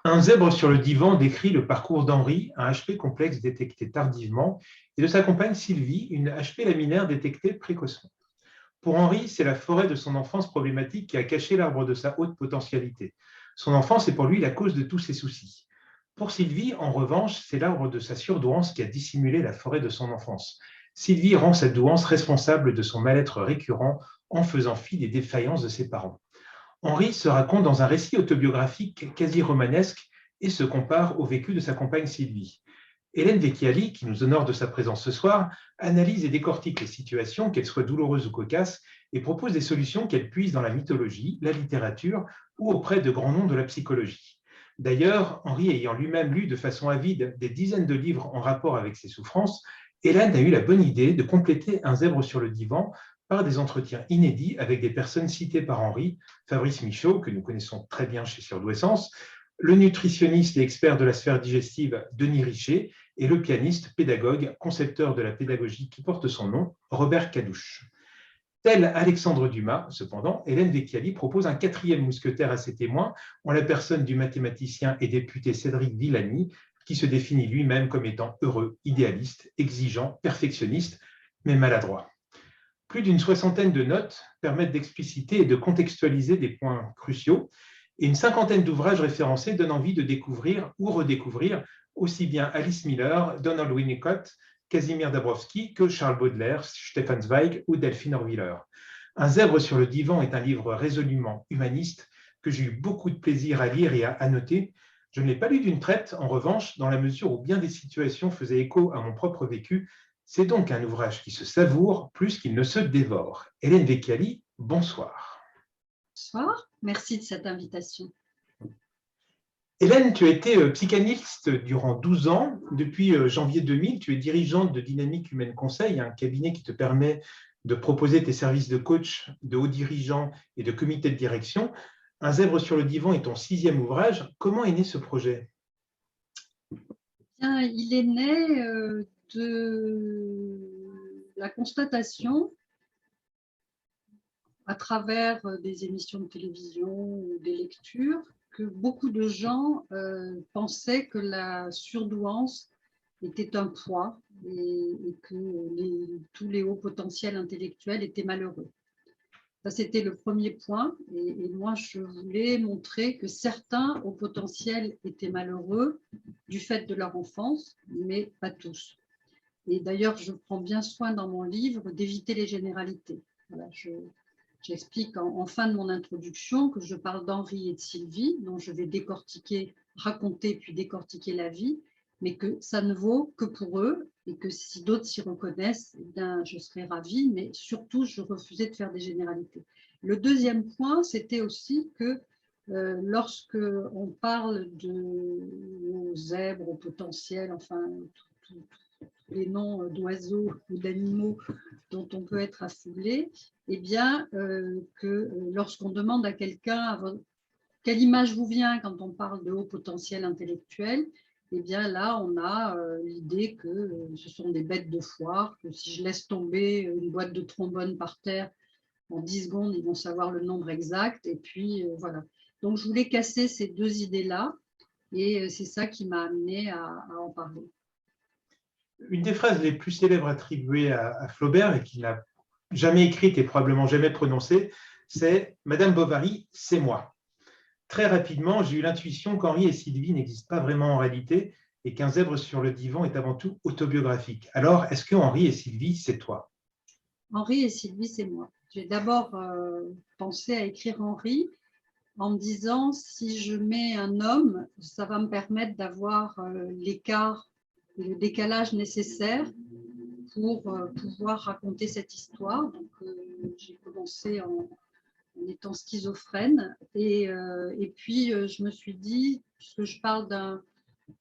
Un zèbre sur le divan décrit le parcours d'Henri, un HP complexe détecté tardivement, et de sa compagne Sylvie, une HP laminaire détectée précocement. Pour Henri, c'est la forêt de son enfance problématique qui a caché l'arbre de sa haute potentialité. Son enfance est pour lui la cause de tous ses soucis. Pour Sylvie, en revanche, c'est l'arbre de sa surdouance qui a dissimulé la forêt de son enfance. Sylvie rend cette douance responsable de son mal-être récurrent en faisant fi des défaillances de ses parents. Henri se raconte dans un récit autobiographique quasi romanesque et se compare au vécu de sa compagne Sylvie. Hélène Vecchiali, qui nous honore de sa présence ce soir, analyse et décortique les situations, qu'elles soient douloureuses ou cocasses, et propose des solutions qu'elle puise dans la mythologie, la littérature ou auprès de grands noms de la psychologie. D'ailleurs, Henri ayant lui-même lu de façon avide des dizaines de livres en rapport avec ses souffrances, Hélène a eu la bonne idée de compléter Un zèbre sur le divan par des entretiens inédits avec des personnes citées par Henri, Fabrice Michaud, que nous connaissons très bien chez Surdouessance, le nutritionniste et expert de la sphère digestive Denis Richer et le pianiste, pédagogue, concepteur de la pédagogie qui porte son nom, Robert Cadouche. Tel Alexandre Dumas, cependant, Hélène Vecchiali propose un quatrième mousquetaire à ses témoins, en la personne du mathématicien et député Cédric Villani, qui se définit lui-même comme étant heureux, idéaliste, exigeant, perfectionniste, mais maladroit. Plus d'une soixantaine de notes permettent d'expliciter et de contextualiser des points cruciaux, et une cinquantaine d'ouvrages référencés donnent envie de découvrir ou redécouvrir aussi bien Alice Miller, Donald Winnicott, Casimir Dabrowski que Charles Baudelaire, Stefan Zweig ou Delphine Orwiller. Un zèbre sur le divan est un livre résolument humaniste que j'ai eu beaucoup de plaisir à lire et à annoter. Je ne l'ai pas lu d'une traite, en revanche, dans la mesure où bien des situations faisaient écho à mon propre vécu. C'est donc un ouvrage qui se savoure plus qu'il ne se dévore. Hélène Vecchiali, bonsoir. Bonsoir, merci de cette invitation. Hélène, tu as été psychanalyste durant 12 ans. Depuis janvier 2000, tu es dirigeante de Dynamique Humaine Conseil, un cabinet qui te permet de proposer tes services de coach, de hauts dirigeants et de comité de direction. Un zèbre sur le divan est ton 6e ouvrage. Comment est né ce projet ? Bien, il est né de la constatation à travers des émissions de télévision ou des lectures que beaucoup de gens pensaient que la surdouance était un poids et que tous les hauts potentiels intellectuels étaient malheureux. Ça, c'était le premier point. Et moi, je voulais montrer que certains hauts potentiels étaient malheureux du fait de leur enfance, mais pas tous. Et d'ailleurs, je prends bien soin dans mon livre d'éviter les généralités. Voilà, j'explique en fin de mon introduction que je parle d'Henri et de Sylvie, dont je vais décortiquer, raconter puis décortiquer la vie, mais que ça ne vaut que pour eux et que si d'autres s'y reconnaissent, eh bien, je serais ravie, mais surtout, je refusais de faire des généralités. Le deuxième point, c'était aussi que lorsque on parle de zèbres au potentiel, enfin, tous les noms d'oiseaux ou d'animaux dont on peut être affolé, eh bien, lorsqu'on demande à quelqu'un quelle image vous vient quand on parle de haut potentiel intellectuel, eh bien là, on a l'idée que ce sont des bêtes de foire, que si je laisse tomber une boîte de trombone par terre, en 10 secondes, ils vont savoir le nombre exact. Et puis, voilà. Donc, je voulais casser ces deux idées-là, et c'est ça qui m'a amenée à en parler. Une des phrases les plus célèbres attribuées à Flaubert et qu'il n'a jamais écrite et probablement jamais prononcée, c'est « Madame Bovary, c'est moi ». Très rapidement, j'ai eu l'intuition qu'Henri et Sylvie n'existent pas vraiment en réalité et qu'un zèbre sur le divan est avant tout autobiographique. Alors, est-ce que Henri et Sylvie, c'est toi ? Henri et Sylvie, c'est moi. J'ai d'abord pensé à écrire Henri en me disant si je mets un homme, ça va me permettre d'avoir l'écart et le décalage nécessaire pour pouvoir raconter cette histoire. Donc, j'ai commencé en étant schizophrène. Et puis, je me suis dit, puisque je parle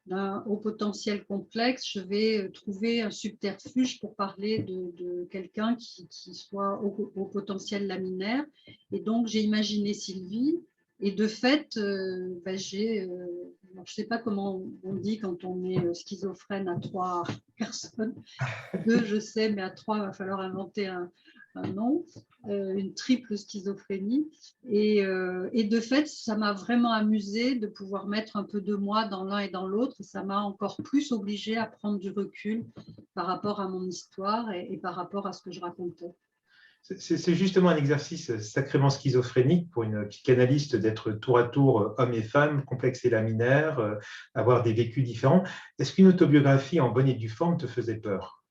d'un haut potentiel complexe, je vais trouver un subterfuge pour parler de quelqu'un qui soit au potentiel laminaire. Et donc, j'ai imaginé Sylvie. Et de fait, je ne sais pas comment on dit quand on est schizophrène à 3 personnes. 2, je sais, mais à 3, il va falloir inventer un nom, une triple schizophrénie. Et de fait, ça m'a vraiment amusée de pouvoir mettre un peu de moi dans l'un et dans l'autre. Ça m'a encore plus obligée à prendre du recul par rapport à mon histoire et par rapport à ce que je racontais. C'est justement un exercice sacrément schizophrénique pour une psychanalyste d'être tour à tour homme et femme, complexe et laminaire, avoir des vécus différents. Est-ce qu'une autobiographie en bonne et due forme te faisait peur?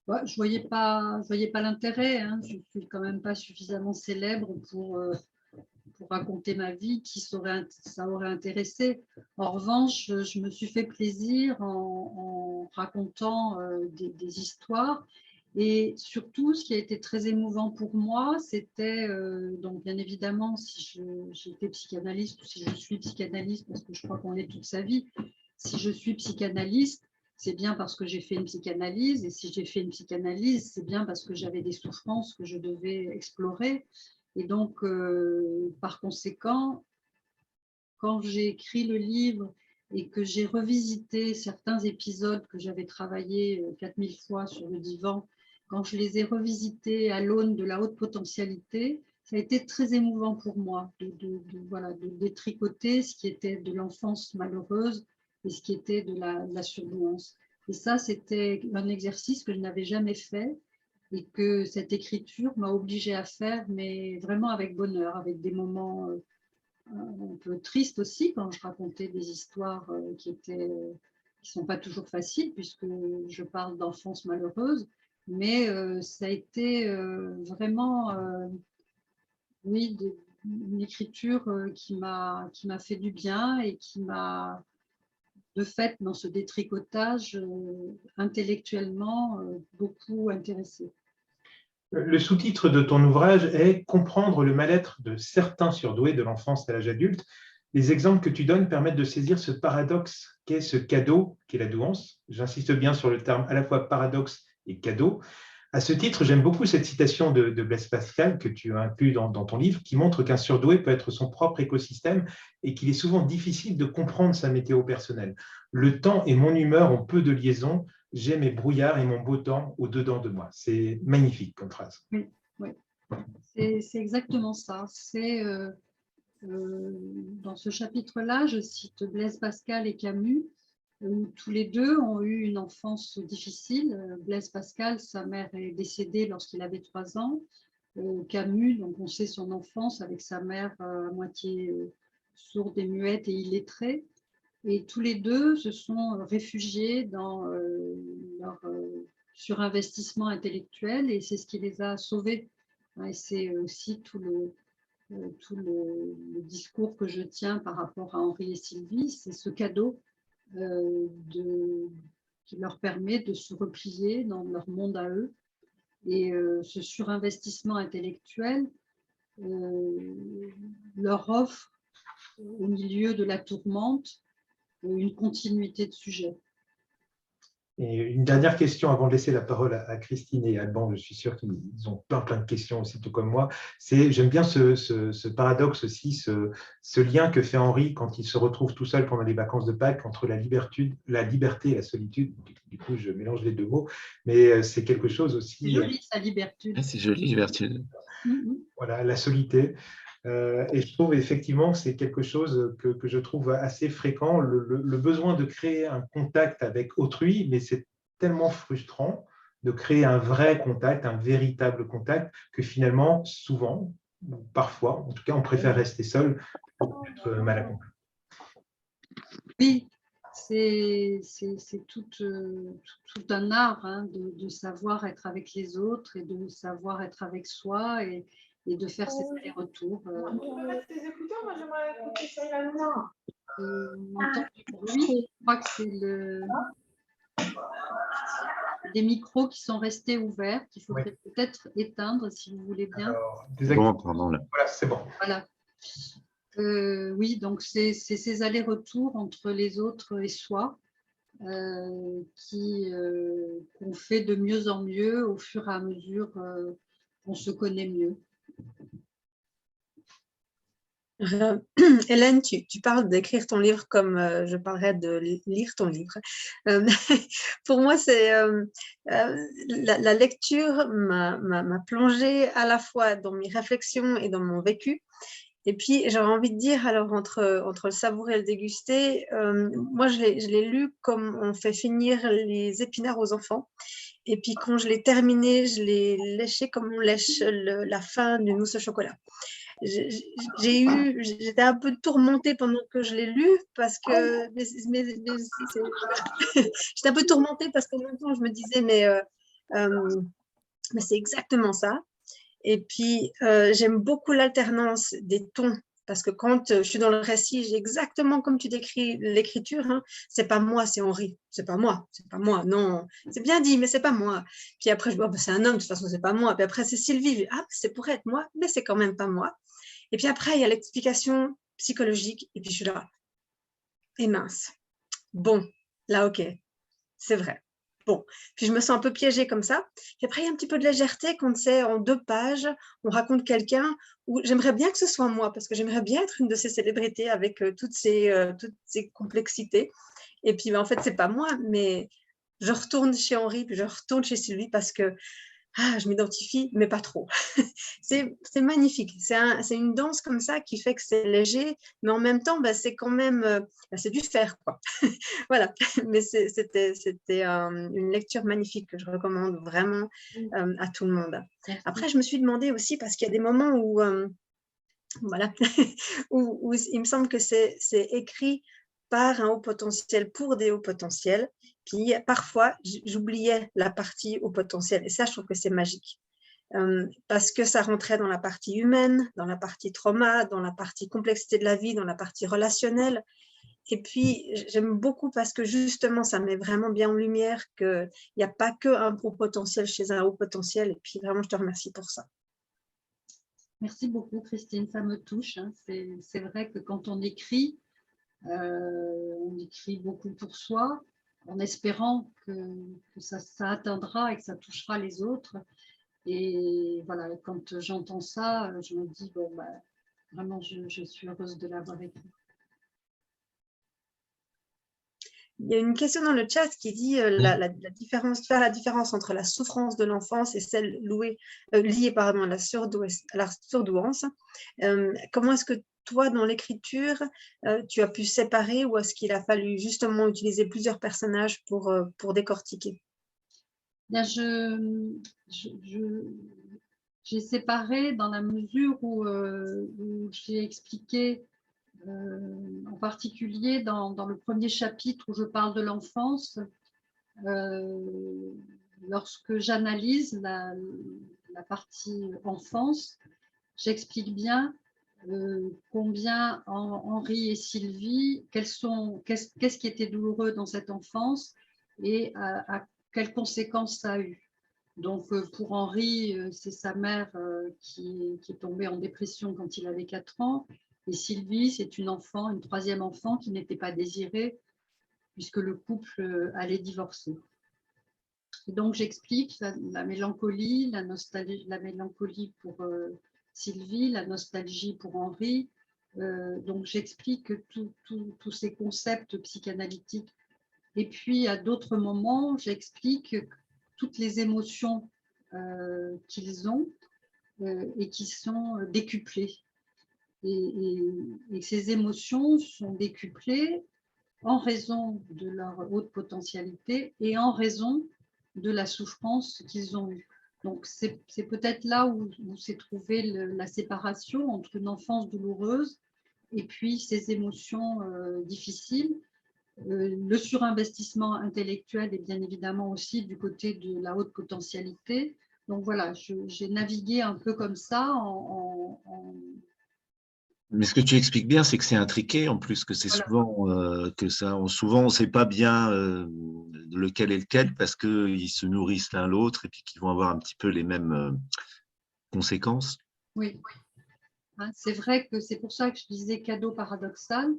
Ouais, je voyais pas l'intérêt. Hein. Je suis quand même pas suffisamment célèbre pour raconter ma vie, ça aurait intéressé. En revanche, je me suis fait plaisir en racontant des histoires. Et surtout, ce qui a été très émouvant pour moi, c'était, donc bien évidemment, si j'étais psychanalyste ou si je suis psychanalyste, parce que je crois qu'on l'est toute sa vie, si je suis psychanalyste, c'est bien parce que j'ai fait une psychanalyse. Et si j'ai fait une psychanalyse, c'est bien parce que j'avais des souffrances que je devais explorer. Et donc, par conséquent, quand j'ai écrit le livre et que j'ai revisité certains épisodes que j'avais travaillés 4000 fois sur le divan, quand je les ai revisités à l'aune de la haute potentialité, ça a été très émouvant pour moi de détricoter ce qui était de l'enfance malheureuse et ce qui était de la surdouance. Et ça, c'était un exercice que je n'avais jamais fait et que cette écriture m'a obligée à faire, mais vraiment avec bonheur, avec des moments un peu tristes aussi, quand je racontais des histoires qui sont pas toujours faciles, puisque je parle d'enfance malheureuse, mais ça a été vraiment, oui, une écriture qui m'a fait du bien et qui m'a, de fait, dans ce détricotage, intellectuellement, beaucoup intéressée. Le sous-titre de ton ouvrage est « Comprendre le mal-être de certains surdoués de l'enfance à l'âge adulte ». Les exemples que tu donnes permettent de saisir ce paradoxe qu'est ce cadeau, qu'est la douance. J'insiste bien sur le terme à la fois paradoxe et cadeau. À ce titre, j'aime beaucoup cette citation de Blaise Pascal que tu as inclus dans ton livre, qui montre qu'un surdoué peut être son propre écosystème et qu'il est souvent difficile de comprendre sa météo personnelle. Le temps et mon humeur ont peu de liaison. J'ai mes brouillards et mon beau temps au-dedans de moi. C'est magnifique comme phrase. Oui, oui. C'est exactement ça. C'est dans ce chapitre-là, je cite Blaise Pascal et Camus, où tous les deux ont eu une enfance difficile. Blaise Pascal, sa mère est décédée lorsqu'il avait 3 ans. Camus, donc on sait son enfance avec sa mère à moitié sourde et muette et illettrée. Et tous les deux se sont réfugiés dans leur surinvestissement intellectuel et c'est ce qui les a sauvés. Et c'est aussi tout le discours que je tiens par rapport à Henri et Sylvie, c'est ce cadeau qui leur permet de se replier dans leur monde à eux. Et ce surinvestissement intellectuel leur offre, au milieu de la tourmente, une continuité de sujet. Et une dernière question avant de laisser la parole à Christine et Alban, je suis sûr qu'ils ont plein de questions aussi, tout comme moi. J'aime bien ce paradoxe aussi, ce lien que fait Henri quand il se retrouve tout seul pendant les vacances de Pâques entre la liberté et la solitude. Du coup, je mélange les deux mots, mais c'est quelque chose aussi. C'est joli, sa liberté. Ah, c'est joli, libertude. Voilà, la solité. Et je trouve effectivement que c'est quelque chose que je trouve assez fréquent, le besoin de créer un contact avec autrui, mais c'est tellement frustrant de créer un vrai contact, un véritable contact, que finalement, souvent, ou parfois, en tout cas, on préfère rester seul pour être mal accompagné. Oui, c'est tout un art hein, de savoir être avec les autres et de savoir être avec soi et de faire ces allers-retours. Tes écouteurs, moi j'aimerais écouter ça là. On entend du bruit, je crois que c'est des micros qui sont restés ouverts, qu'il faudrait peut-être éteindre si vous voulez bien. Alors, Bon, pardon, là. voilà, c'est bon. Voilà. Oui, donc c'est ces allers-retours entre les autres et soi qu'on fait de mieux en mieux au fur et à mesure qu'on se connaît mieux. Euh, Hélène, tu parles d'écrire ton livre comme je parlerais de lire ton livre. Euh, pour moi, la lecture m'a plongée à la fois dans mes réflexions et dans mon vécu. Et puis, j'aurais envie de dire, alors, entre le savourer et le déguster, moi, je l'ai lu comme on fait finir les épinards aux enfants. Et puis, quand je l'ai terminé, je l'ai léché comme on lèche la fin d'une mousse au chocolat. J'étais un peu tourmentée pendant que je l'ai lu parce que j'étais un peu tourmentée parce qu'en même temps, je me disais, mais c'est exactement ça. Et puis, j'aime beaucoup l'alternance des tons. Parce que quand je suis dans le récit, j'ai exactement comme tu décris l'écriture. Hein, c'est pas moi, c'est Henri. C'est pas moi. Non, c'est bien dit, mais c'est pas moi. Puis après, je vois, c'est un homme, de toute façon, c'est pas moi. Puis après, c'est Sylvie. Ah, c'est pour être moi, mais c'est quand même pas moi. Et puis après, il y a l'explication psychologique. Et puis je suis là. Et mince. Bon, là, ok, c'est vrai. Bon, puis je me sens un peu piégée comme ça. Puis après, il y a un petit peu de légèreté quand c'est en 2 pages, on raconte quelqu'un où j'aimerais bien que ce soit moi, parce que j'aimerais bien être une de ces célébrités avec toutes ces complexités. Et puis, en fait, c'est pas moi, mais je retourne chez Henri, puis je retourne chez Sylvie parce que je m'identifie, mais pas trop. C'est magnifique. C'est une danse comme ça qui fait que c'est léger, mais en même temps, c'est quand même, c'est du fer, quoi. Voilà. Mais c'était une lecture magnifique que je recommande vraiment à tout le monde. Après, je me suis demandé aussi, parce qu'il y a des moments où, voilà, où il me semble que c'est écrit par un haut potentiel pour des hauts potentiels. Puis parfois, j'oubliais la partie haut potentiel. Et ça, je trouve que c'est magique. Parce que ça rentrait dans la partie humaine, dans la partie trauma, dans la partie complexité de la vie, dans la partie relationnelle. Et puis, j'aime beaucoup parce que justement, ça met vraiment bien en lumière qu'il n'y a pas qu'un haut potentiel chez un haut potentiel. Et puis, vraiment, je te remercie pour ça. Merci beaucoup, Christine. Ça me touche. Hein. C'est vrai que quand on écrit beaucoup pour soi, en espérant que ça atteindra et que ça touchera les autres. Et voilà, quand j'entends ça, je me dis, bon, vraiment, je suis heureuse de l'avoir écrit. Il y a une question dans le chat qui dit la différence, faire la différence entre la souffrance de l'enfance et celle liée à la surdouance. Comment est-ce que toi, dans l'écriture, tu as pu séparer ou est-ce qu'il a fallu justement utiliser plusieurs personnages pour décortiquer? Bien, j'ai séparé dans la mesure où j'ai expliqué, en particulier dans le premier chapitre où je parle de l'enfance, lorsque j'analyse la partie enfance, j'explique bien combien Henri et Sylvie, qu'est-ce qui était douloureux dans cette enfance et à quelles conséquences ça a eu. Donc pour Henri, c'est sa mère qui est tombée en dépression quand il avait 4 ans. Et Sylvie, c'est une troisième enfant qui n'était pas désirée puisque le couple allait divorcer. Et donc j'explique la mélancolie, la nostalgie, la mélancolie pour Sylvie, la nostalgie pour Henri. Donc j'explique tous ces concepts psychanalytiques. Et puis à d'autres moments, j'explique toutes les émotions qu'ils ont et qui sont décuplées. Et ces émotions sont décuplées en raison de leur haute potentialité et en raison de la souffrance qu'ils ont eue. Donc c'est peut-être là où s'est trouvée la séparation entre une enfance douloureuse et puis ces émotions difficiles. Le surinvestissement intellectuel est bien évidemment aussi du côté de la haute potentialité. Donc voilà, j'ai navigué un peu comme ça Mais ce que tu expliques bien, c'est que c'est intriqué, en plus que c'est souvent souvent on ne sait pas bien lequel est lequel parce qu'ils se nourrissent l'un l'autre et puis qu'ils vont avoir un petit peu les mêmes conséquences. Oui, hein, c'est vrai que c'est pour ça que je disais cadeau paradoxal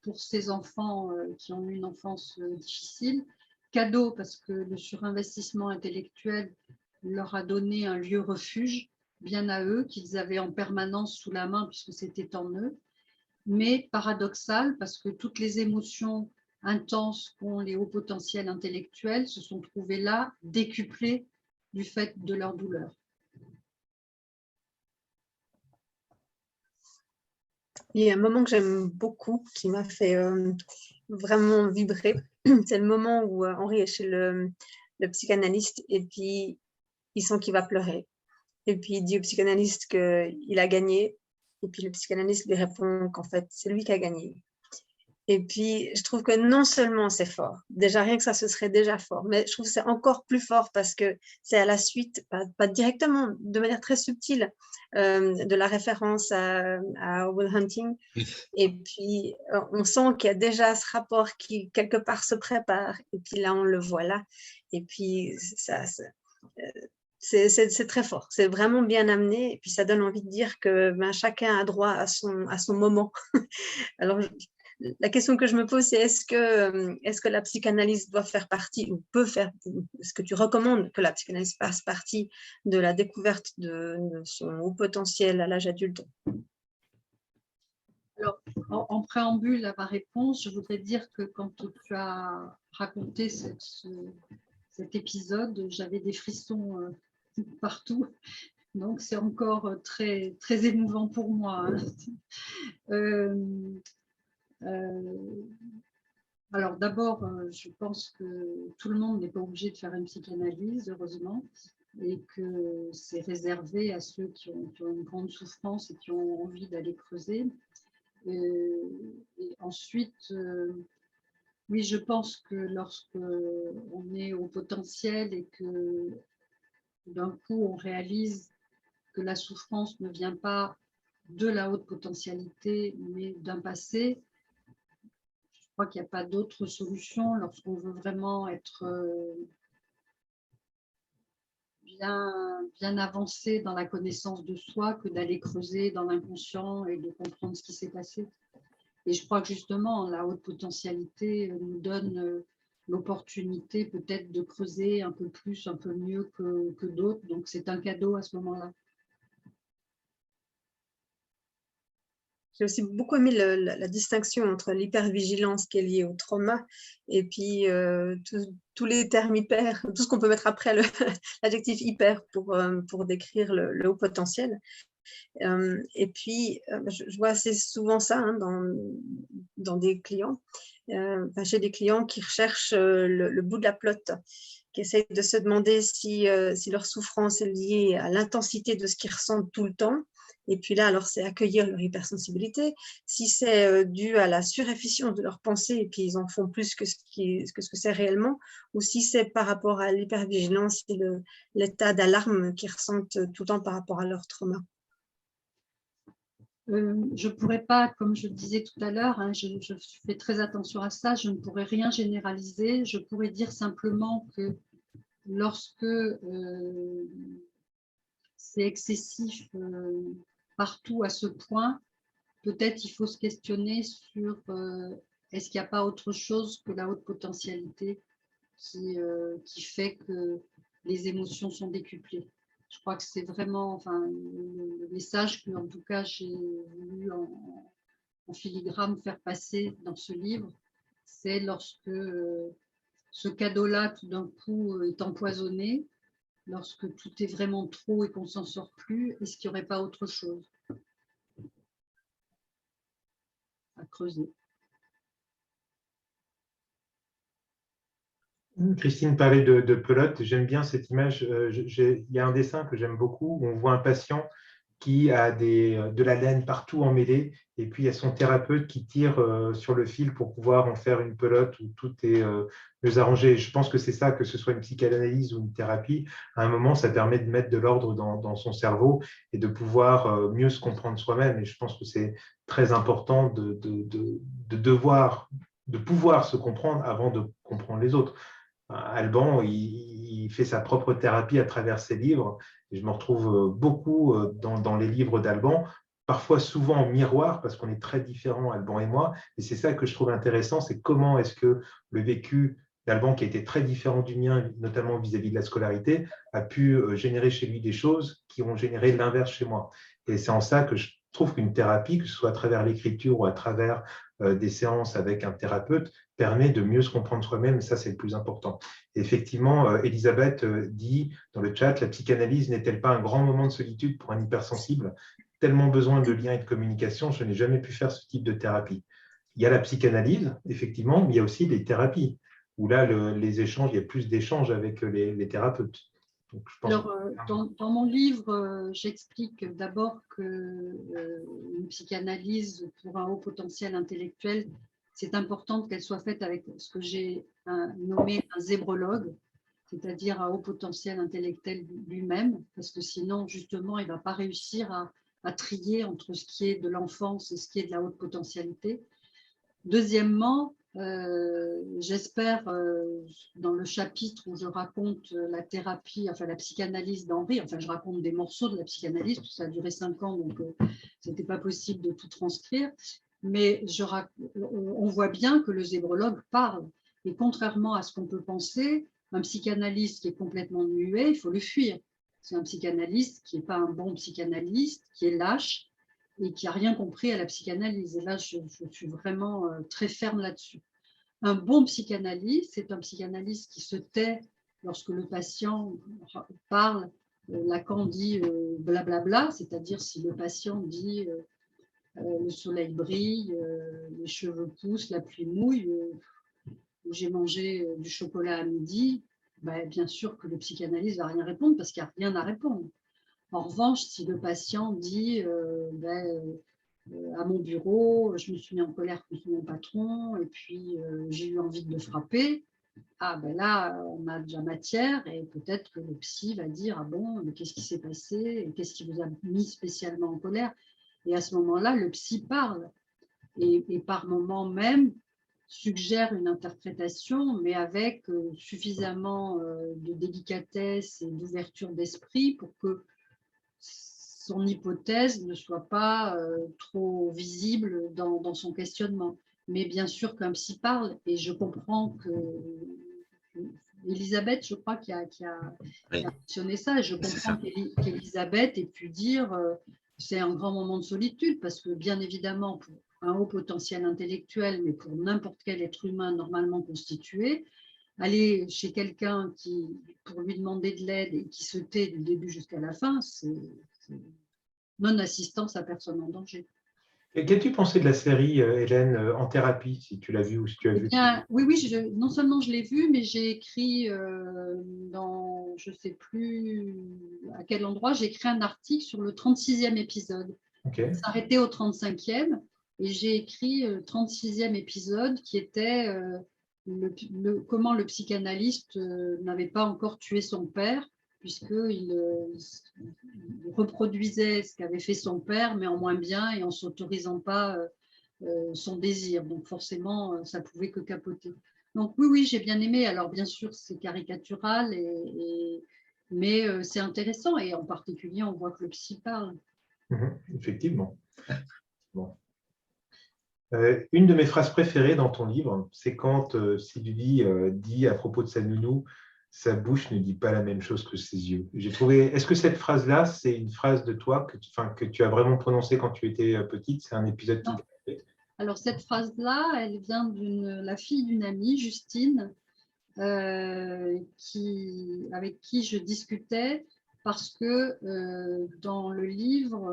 pour ces enfants qui ont eu une enfance difficile. Cadeau parce que le surinvestissement intellectuel leur a donné un lieu refuge bien à eux, qu'ils avaient en permanence sous la main puisque c'était en eux, mais paradoxal parce que toutes les émotions intenses qu'ont les hauts potentiels intellectuels se sont trouvées là, décuplées du fait de leur douleur. Il y a un moment que j'aime beaucoup, qui m'a fait vraiment vibrer. C'est le moment où Henri est chez le psychanalyste et puis il sent qu'il va pleurer. Et puis il dit au psychanalyste qu'il a gagné. Et puis le psychanalyste lui répond qu'en fait, c'est lui qui a gagné. Et puis, je trouve que non seulement c'est fort, déjà rien que ça, ce serait déjà fort, mais je trouve que c'est encore plus fort parce que c'est à la suite, pas directement, de manière très subtile, de la référence à Will Hunting. Et puis, on sent qu'il y a déjà ce rapport qui, quelque part, se prépare. Et puis là, on le voit là. Et puis, c'est très fort. C'est vraiment bien amené. Et puis, ça donne envie de dire que chacun a droit à son moment. Alors, la question que je me pose, c'est est-ce que la psychanalyse doit faire partie ou peut faire, est-ce que tu recommandes que la psychanalyse fasse partie de la découverte de son haut potentiel à l'âge adulte? Alors, en préambule à ma réponse, je voudrais dire que quand tu as raconté cet épisode, j'avais des frissons partout. Donc, c'est encore très, très émouvant pour moi. Alors d'abord, je pense que tout le monde n'est pas obligé de faire une psychanalyse, heureusement, et que c'est réservé à ceux qui ont une grande souffrance et qui ont envie d'aller creuser. Et ensuite, oui, je pense que lorsque on est au potentiel et que d'un coup on réalise que la souffrance ne vient pas de la haute potentialité, mais d'un passé, je crois qu'il n'y a pas d'autre solution lorsqu'on veut vraiment être bien avancé dans la connaissance de soi que d'aller creuser dans l'inconscient et de comprendre ce qui s'est passé. Et je crois que justement, la haute potentialité nous donne l'opportunité peut-être de creuser un peu plus, un peu mieux que d'autres. Donc, c'est un cadeau à ce moment-là. J'ai aussi beaucoup aimé la distinction entre l'hypervigilance qui est liée au trauma et puis tous les termes hyper, tout ce qu'on peut mettre après l'adjectif hyper pour décrire le haut potentiel. Et puis, je vois assez souvent ça dans des clients, chez des clients qui recherchent le bout de la pelote, qui essayent de se demander si leur souffrance est liée à l'intensité de ce qu'ils ressentent tout le temps. Et puis là, alors, c'est accueillir leur hypersensibilité. Si c'est dû à la surefficience de leurs pensées et puis ils en font plus que ce que c'est réellement, ou si c'est par rapport à l'hypervigilance et l'état d'alarme qu'ils ressentent tout le temps par rapport à leur trauma. Je ne pourrais pas, comme je le disais tout à l'heure, hein, je fais très attention à ça, je ne pourrais rien généraliser. Je pourrais dire simplement que lorsque c'est excessif partout à ce point, peut-être il faut se questionner sur est-ce qu'il n'y a pas autre chose que la haute potentialité qui fait que les émotions sont décuplées. Je crois que c'est vraiment le message que, en tout cas, j'ai voulu en filigrane faire passer dans ce livre, c'est lorsque ce cadeau-là, tout d'un coup, est empoisonné, lorsque tout est vraiment trop et qu'on ne s'en sort plus, est-ce qu'il n'y aurait pas autre chose à creuser? Christine parlait de pelote. J'aime bien cette image. Il y a un dessin que j'aime beaucoup où on voit un patient qui a de la laine partout emmêlée et puis il y a son thérapeute qui tire sur le fil pour pouvoir en faire une pelote où tout est mieux arrangé. Je pense que c'est ça, que ce soit une psychanalyse ou une thérapie, à un moment, ça permet de mettre de l'ordre dans son cerveau et de pouvoir mieux se comprendre soi-même. Et je pense que c'est très important de pouvoir se comprendre avant de comprendre les autres. Alban, il fait sa propre thérapie à travers ses livres. Et je me retrouve beaucoup dans les livres d'Alban, parfois souvent en miroir, parce qu'on est très différents, Alban et moi. Et c'est ça que je trouve intéressant, c'est comment est-ce que le vécu d'Alban, qui a été très différent du mien, notamment vis-à-vis de la scolarité, a pu générer chez lui des choses qui ont généré l'inverse chez moi. Et c'est en ça que je trouve qu'une thérapie, que ce soit à travers l'écriture ou à travers des séances avec un thérapeute, permet de mieux se comprendre soi-même, et ça, c'est le plus important. Et effectivement, Elisabeth dit dans le chat, la psychanalyse n'est-elle pas un grand moment de solitude pour un hypersensible? Tellement besoin de liens et de communication, je n'ai jamais pu faire ce type de thérapie. Il y a la psychanalyse, effectivement, mais il y a aussi des thérapies, où là, les échanges, il y a plus d'échanges avec les thérapeutes. Donc, je pense Alors, dans mon livre, j'explique d'abord qu'une psychanalyse pour un haut potentiel intellectuel, c'est important qu'elle soit faite avec ce que j'ai nommé un zébrologue, c'est-à-dire un haut potentiel intellectuel lui-même, parce que sinon, justement, il ne va pas réussir à trier entre ce qui est de l'enfance et ce qui est de la haute potentialité. Deuxièmement, j'espère, dans le chapitre où je raconte la thérapie, enfin la psychanalyse d'Henri, enfin je raconte des morceaux de la psychanalyse, parce que ça a duré 5 ans, donc ce n'était pas possible de tout transcrire, mais on voit bien que le zébrologue parle, et contrairement à ce qu'on peut penser, un psychanalyste qui est complètement muet, il faut le fuir. C'est un psychanalyste qui n'est pas un bon psychanalyste, qui est lâche, et qui n'a rien compris à la psychanalyse. Et là, je suis vraiment très ferme là-dessus. Un bon psychanalyste, c'est un psychanalyste qui se tait lorsque le patient parle. Lacan dit blablabla, c'est-à-dire si le patient dit le soleil brille, les cheveux poussent, la pluie mouille, j'ai mangé du chocolat à midi, ben, bien sûr que le psychanalyste ne va rien répondre parce qu'il n'y a rien à répondre. En revanche, si le patient dit à mon bureau, je me suis mis en colère contre mon patron et puis j'ai eu envie de le frapper, ah ben là, on a déjà matière et peut-être que le psy va dire, ah bon, mais qu'est-ce qui s'est passé? Qu'est-ce qui vous a mis spécialement en colère? Et à ce moment-là, le psy parle et par moment même suggère une interprétation, mais avec suffisamment de délicatesse et d'ouverture d'esprit pour que son hypothèse ne soit pas trop visible dans son questionnement. Mais bien sûr qu'un psy parle, et je comprends que Elisabeth, je crois, qui a mentionné ça, et je comprends qu'Elisabeth ait pu dire c'est un grand moment de solitude, parce que bien évidemment, pour un haut potentiel intellectuel, mais pour n'importe quel être humain normalement constitué, aller chez quelqu'un pour lui demander de l'aide et qui se tait du début jusqu'à la fin, c'est non-assistance à personne en danger. Et qu'as-tu pensé de la série, Hélène, En thérapie, si tu l'as vue ou si tu as vu? Oui, non seulement je l'ai vue, mais j'ai écrit dans, je ne sais plus à quel endroit, j'ai écrit un article sur le 36e épisode. Okay. S'arrêter au 35e, et j'ai écrit 36e épisode qui était comment le psychanalyste n'avait pas encore tué son père, puisqu'il reproduisait ce qu'avait fait son père, mais en moins bien et en ne s'autorisant pas son désir. Donc forcément, ça pouvait que capoter. Donc oui, j'ai bien aimé. Alors bien sûr, c'est caricatural, mais c'est intéressant. Et en particulier, on voit que le psy parle. Effectivement. Bon. Une de mes phrases préférées dans ton livre, c'est quand Sylvie dit à propos de sa nounou, sa bouche ne dit pas la même chose que ses yeux. J'ai trouvé. Est-ce que cette phrase-là, c'est une phrase de toi que tu as vraiment prononcée quand tu étais petite? C'est un épisode qui t'a fait? Alors cette phrase-là, elle vient la fille d'une amie, Justine, avec qui je discutais parce que dans le livre,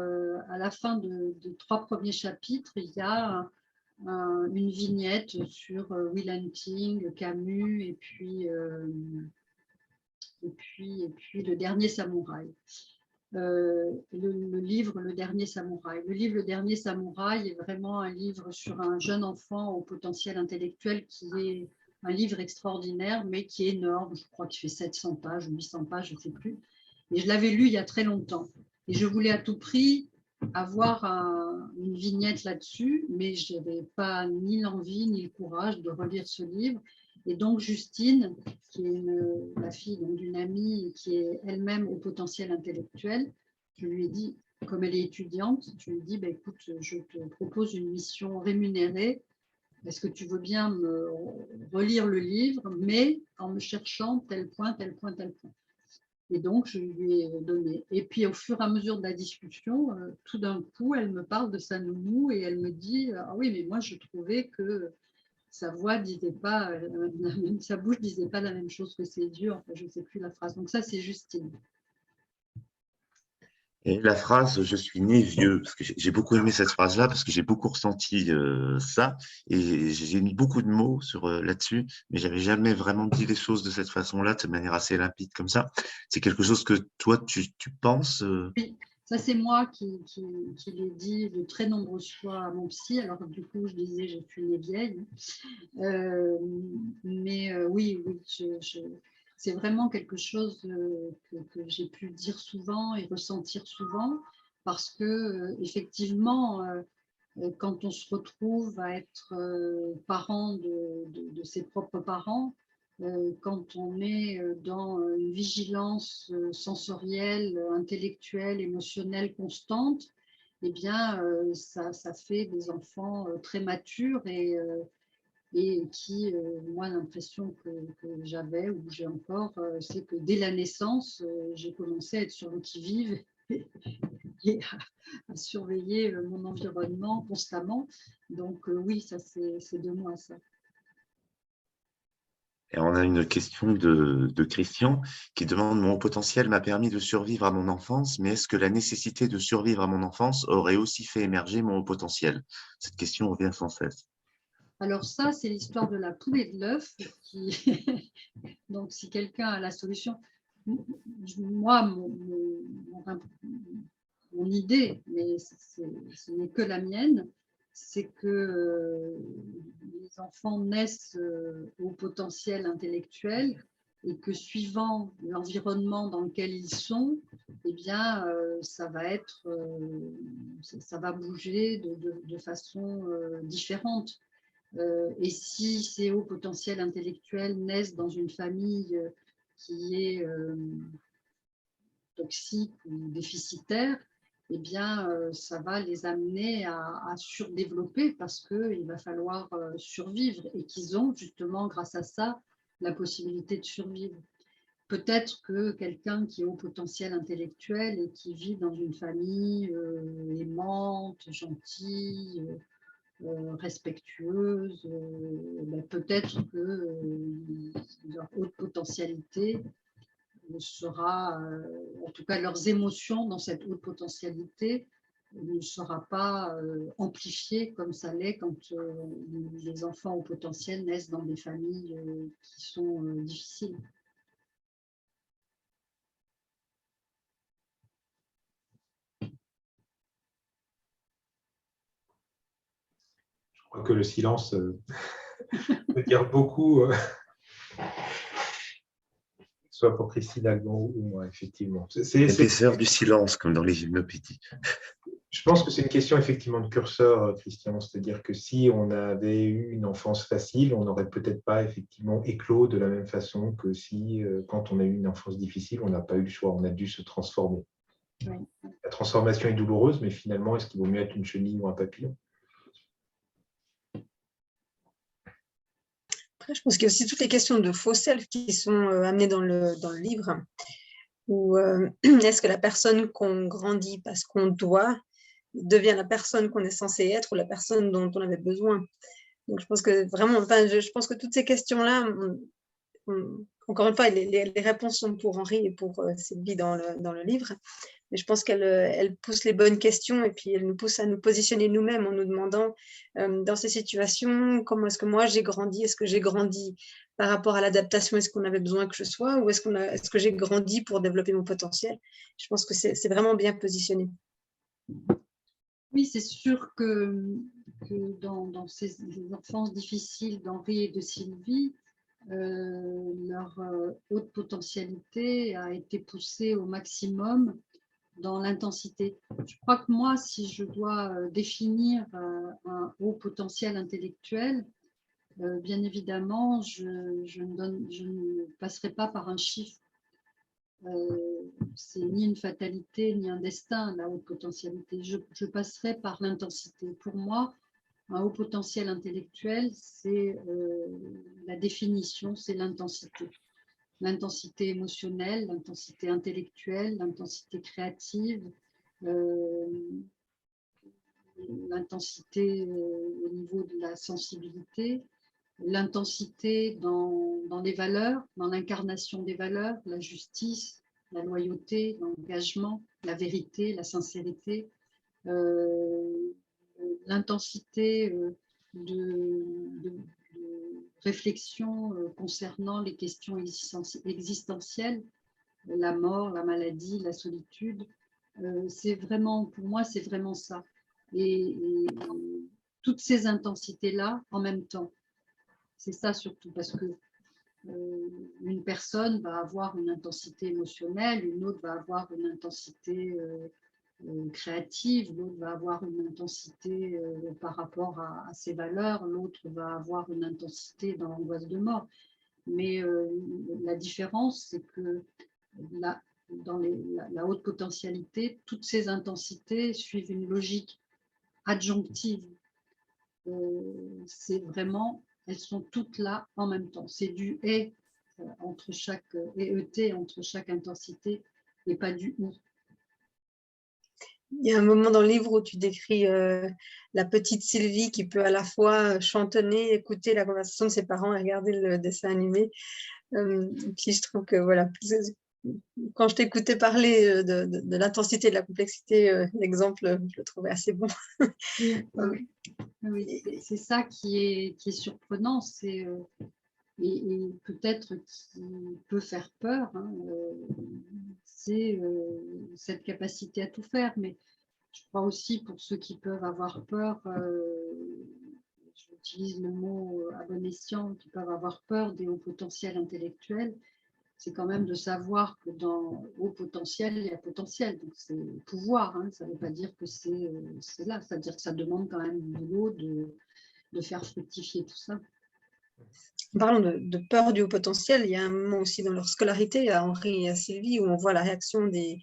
à la fin des 3 premiers chapitres, il y a une vignette sur Will Hunting, Camus et puis Le Dernier Samouraï. Le livre Le Dernier Samouraï. Le livre Le Dernier Samouraï est vraiment un livre sur un jeune enfant au potentiel intellectuel qui est un livre extraordinaire, mais qui est énorme. Je crois qu'il fait 700 pages ou 800 pages, je ne sais plus. Et je l'avais lu il y a très longtemps. Et je voulais à tout prix avoir une vignette là-dessus, mais je n'avais pas ni l'envie ni le courage de relire ce livre. Et donc Justine, qui est la fille d'une amie qui est elle-même au potentiel intellectuel, je lui ai dit, comme elle est étudiante, je lui ai dit, écoute, je te propose une mission rémunérée est-ce que tu veux bien me relire le livre, mais en me cherchant tel point, tel point, tel point. Et donc, je lui ai donné. Et puis, au fur et à mesure de la discussion, tout d'un coup, elle me parle de sa nounou et elle me dit, ah oui, mais moi, je trouvais que sa voix disait pas, sa bouche disait pas la même chose que ses yeux. Enfin, je ne sais plus la phrase. Donc ça, c'est Justine. Et la phrase «je suis né vieux», parce que j'ai beaucoup aimé cette phrase-là, parce que j'ai beaucoup ressenti ça, et j'ai mis beaucoup de mots là-dessus, mais j'avais jamais vraiment dit les choses de cette façon-là, de manière assez limpide comme ça. C'est quelque chose que toi, tu penses Oui, ça c'est moi qui l'ai dit de très nombreuses fois à mon psy. Alors du coup, je disais, je suis née vieille. Oui, c'est vraiment quelque chose que j'ai pu dire souvent et ressentir souvent, parce que effectivement, quand on se retrouve à être parent de ses propres parents, quand on est dans une vigilance sensorielle, intellectuelle, émotionnelle constante, eh bien, ça fait des enfants très matures et qui, moi, l'impression que j'avais ou que j'ai encore, c'est que dès la naissance, j'ai commencé à être sur le qui-vive et à surveiller mon environnement constamment. Donc oui, ça c'est de moi ça. Et on a une question de Christian qui demande: «Mon haut potentiel m'a permis de survivre à mon enfance, mais est-ce que la nécessité de survivre à mon enfance aurait aussi fait émerger mon haut potentiel?» Cette question revient sans cesse. Alors ça, c'est l'histoire de la poule et de l'œuf. Donc si quelqu'un a la solution, moi, mon idée, mais ce n'est que la mienne, c'est que les enfants naissent au potentiel intellectuel et que suivant l'environnement dans lequel ils sont, eh bien, ça va bouger de façon différente. Et si ces hauts potentiels intellectuels naissent dans une famille qui est toxique ou déficitaire, eh bien, ça va les amener à surdévelopper parce qu'il va falloir survivre et qu'ils ont justement, grâce à ça, la possibilité de survivre. Peut-être que quelqu'un qui est au potentiel intellectuel et qui vit dans une famille aimante, gentille, respectueuse, peut-être que leur haute potentialité sera, en tout cas leurs émotions dans cette haute potentialité ne sera pas amplifiée comme ça l'est quand les enfants au potentiel naissent dans des familles qui sont difficiles. Je crois que le silence peut dire beaucoup, soit pour Christine Alban ou moi, effectivement. L'épaisseur du silence, comme dans les hypnopédies. Je pense que c'est une question effectivement de curseur, Christian, c'est-à-dire que si on avait eu une enfance facile, on n'aurait peut-être pas effectivement éclos de la même façon que si, quand on a eu une enfance difficile, on n'a pas eu le choix, on a dû se transformer. Oui. La transformation est douloureuse, mais finalement, est-ce qu'il vaut mieux être une chenille ou un papillon? Après, je pense qu'il y a aussi toutes les questions de faux self qui sont amenées dans le livre. Ou est-ce que la personne qu'on grandit parce qu'on doit devient la personne qu'on est censé être ou la personne dont on avait besoin? Donc, je pense que vraiment, je pense que toutes ces questions-là, encore une fois, les réponses sont pour Henri et pour Sylvie dans le livre. Mais je pense qu'elle pousse les bonnes questions et puis elle nous pousse à nous positionner nous-mêmes en nous demandant dans ces situations, comment est-ce que moi j'ai grandi? Est-ce que j'ai grandi par rapport à l'adaptation? Est-ce qu'on avait besoin que je sois? Ou est-ce que j'ai grandi pour développer mon potentiel? Je pense que c'est vraiment bien positionné. Oui, c'est sûr que dans ces enfances difficiles d'Henri et de Sylvie, leur haute potentialité a été poussée au maximum dans l'intensité. Je crois que moi, si je dois définir un haut potentiel intellectuel, bien évidemment, je ne passerai pas par un chiffre. C'est ni une fatalité, ni un destin, la haute potentialité. Je passerai par l'intensité. Pour moi, Un haut potentiel intellectuel, c'est la définition, c'est l'intensité. L'intensité émotionnelle, l'intensité intellectuelle, l'intensité créative, l'intensité au niveau de la sensibilité, l'intensité dans les valeurs, dans l'incarnation des valeurs, la justice, la loyauté, l'engagement, la vérité, la sincérité, l'intensité de réflexion concernant les questions existentielles, la mort, la maladie, la solitude. C'est vraiment, pour moi, c'est vraiment ça. Et toutes ces intensités-là en même temps. C'est ça surtout, parce que une personne va avoir une intensité émotionnelle, une autre va avoir une intensité créative, l'autre va avoir une intensité par rapport à ses valeurs, l'autre va avoir une intensité dans l'angoisse de mort. Mais la différence, c'est que dans la haute potentialité, toutes ces intensités suivent une logique adjonctive. C'est vraiment, elles sont toutes là en même temps. C'est du et entre chaque et entre chaque intensité et pas du ou. Il y a un moment dans le livre où tu décris la petite Sylvie qui peut à la fois chantonner, écouter la conversation de ses parents et regarder le dessin animé. Puis je trouve que voilà, quand je t'écoutais parler de l'intensité et de la complexité, l'exemple, je le trouvais assez bon. Oui, c'est ça qui est surprenant, c'est et peut-être qui peut faire peur, hein, c'est cette capacité à tout faire. Mais je crois aussi, pour ceux qui peuvent avoir peur, j'utilise le mot à bon escient, qui peuvent avoir peur des hauts potentiels intellectuels, c'est quand même de savoir que dans haut potentiel, il y a potentiel. Donc c'est pouvoir, hein, ça ne veut pas dire que c'est là, c'est-à-dire que ça demande quand même du boulot de faire fructifier tout ça. Parlant de peur du haut potentiel, il y a un moment aussi dans leur scolarité, à Henri et à Sylvie, où on voit la réaction des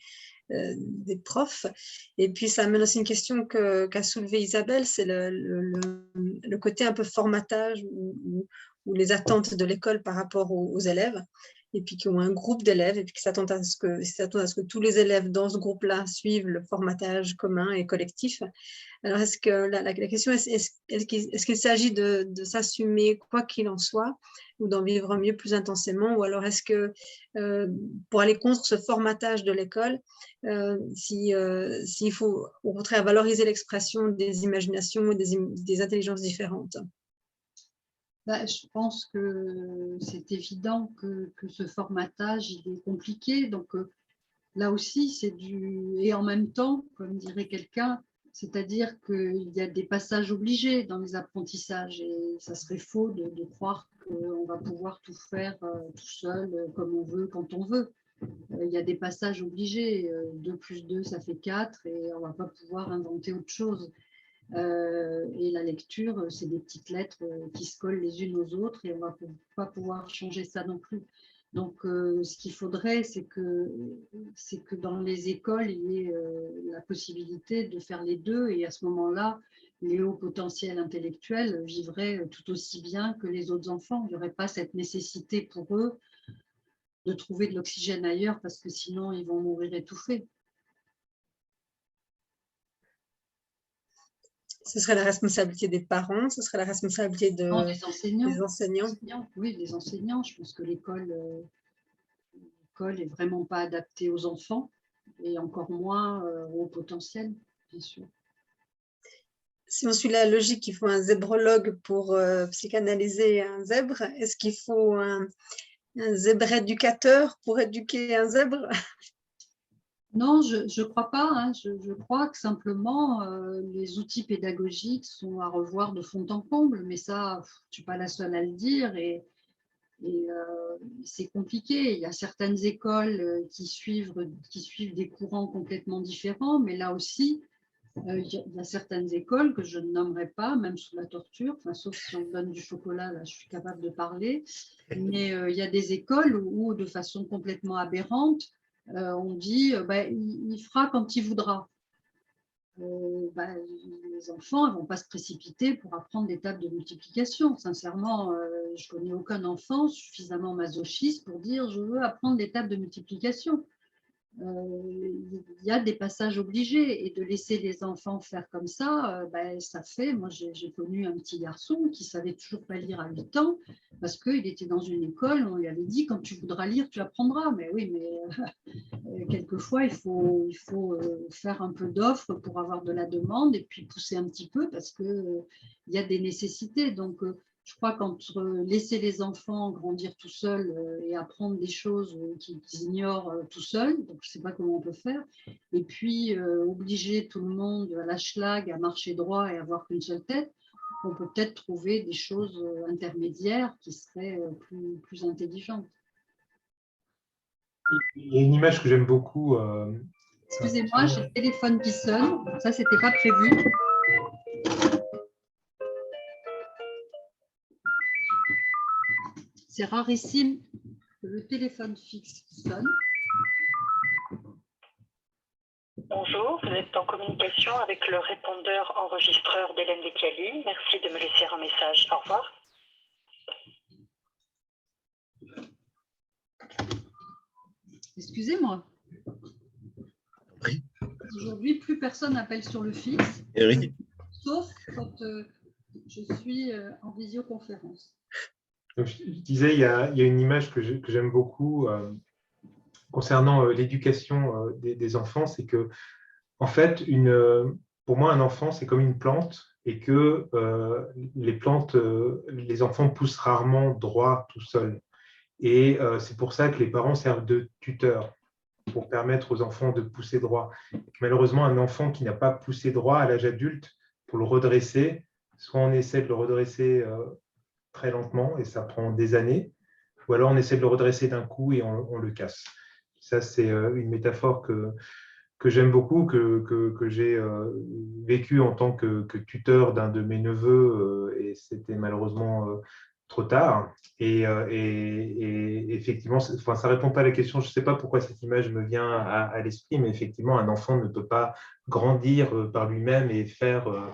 profs. Et puis, ça amène aussi une question qu'a soulevée Isabelle, c'est le côté un peu formatage ou les attentes de l'école par rapport aux élèves, et puis qui ont un groupe d'élèves, et puis qui s'attendent à ce que tous les élèves dans ce groupe-là suivent le formatage commun et collectif. Alors, est-ce que la question est-ce qu'il s'agit de s'assumer quoi qu'il en soit, ou d'en vivre mieux plus intensément, ou alors est-ce que pour aller contre ce formatage de l'école, s'il faut au contraire valoriser l'expression des imaginations et des intelligences différentes? Je pense que c'est évident que ce formatage il est compliqué. Donc là aussi, c'est et en même temps, comme dirait quelqu'un, c'est-à-dire qu'il y a des passages obligés dans les apprentissages et ça serait faux de croire qu'on va pouvoir tout faire tout seul, comme on veut, quand on veut. Il y a des passages obligés. 2 plus 2, ça fait 4 et on ne va pas pouvoir inventer autre chose. Et la lecture, c'est des petites lettres qui se collent les unes aux autres et on ne va pas pouvoir changer ça non plus. Donc, ce qu'il faudrait, c'est que dans les écoles, il y ait la possibilité de faire les deux. Et à ce moment-là, les hauts potentiels intellectuels vivraient tout aussi bien que les autres enfants. Il n'y aurait pas cette nécessité pour eux de trouver de l'oxygène ailleurs parce que sinon, ils vont mourir étouffés. Ce serait la responsabilité des parents, ce serait la responsabilité des enseignants. Oui, des enseignants. Je pense que l'école est vraiment pas adaptée aux enfants et encore moins au potentiel, bien sûr. Si on suit la logique, il faut un zébrologue pour psychanalyser un zèbre. Est-ce qu'il faut un zèbre éducateur pour éduquer un zèbre? Non, je ne crois pas. Hein. Je crois que simplement, les outils pédagogiques sont à revoir de fond en comble, mais ça, je ne suis pas la seule à le dire et c'est compliqué. Il y a certaines écoles qui suivent des courants complètement différents, mais là aussi, il y a certaines écoles que je ne nommerai pas, même sous la torture, enfin, sauf si on me donne du chocolat, là, je suis capable de parler, mais il y a des écoles où de façon complètement aberrante, on dit il fera quand il voudra. les enfants ne vont pas se précipiter pour apprendre des tables de multiplication. Sincèrement, je ne connais aucun enfant suffisamment masochiste pour dire je veux apprendre des tables de multiplication. Il y a des passages obligés et de laisser les enfants faire comme ça, ça fait, moi j'ai connu un petit garçon qui savait toujours pas lire à 8 ans parce qu'il était dans une école, on lui avait dit quand tu voudras lire tu apprendras, mais oui, mais quelquefois il faut faire un peu d'offres pour avoir de la demande et puis pousser un petit peu parce qu'il y a des nécessités, donc je crois qu'entre laisser les enfants grandir tout seuls et apprendre des choses qu'ils ignorent tout seuls, donc je ne sais pas comment on peut faire, et puis obliger tout le monde à la schlag à marcher droit et à avoir qu'une seule tête, on peut peut-être trouver des choses intermédiaires qui seraient plus intelligentes. Il y a une image que j'aime beaucoup. Excusez-moi, j'ai le téléphone qui sonne, ça c'était pas prévu. C'est rarissime que le téléphone fixe sonne. Bonjour, vous êtes en communication avec le répondeur enregistreur d'Hélène Vecchiali. Merci de me laisser un message. Au revoir. Excusez-moi. Oui. Aujourd'hui, plus personne n'appelle sur le fixe, Eric, sauf quand je suis en visioconférence. Donc, je disais, il y a une image que j'aime beaucoup concernant l'éducation des enfants, c'est que, en fait, pour moi, un enfant, c'est comme une plante et que les plantes, les enfants poussent rarement droit tout seuls. Et c'est pour ça que les parents servent de tuteurs pour permettre aux enfants de pousser droit. Malheureusement, un enfant qui n'a pas poussé droit à l'âge adulte, pour le redresser, soit on essaie de le redresser très lentement et ça prend des années, ou alors on essaie de le redresser d'un coup et on le casse. Ça, c'est une métaphore que j'aime beaucoup, que j'ai vécu en tant que tuteur d'un de mes neveux et c'était malheureusement trop tard. Et effectivement, ça ne répond pas à la question. Je ne sais pas pourquoi cette image me vient à l'esprit, mais effectivement, un enfant ne peut pas grandir par lui-même et faire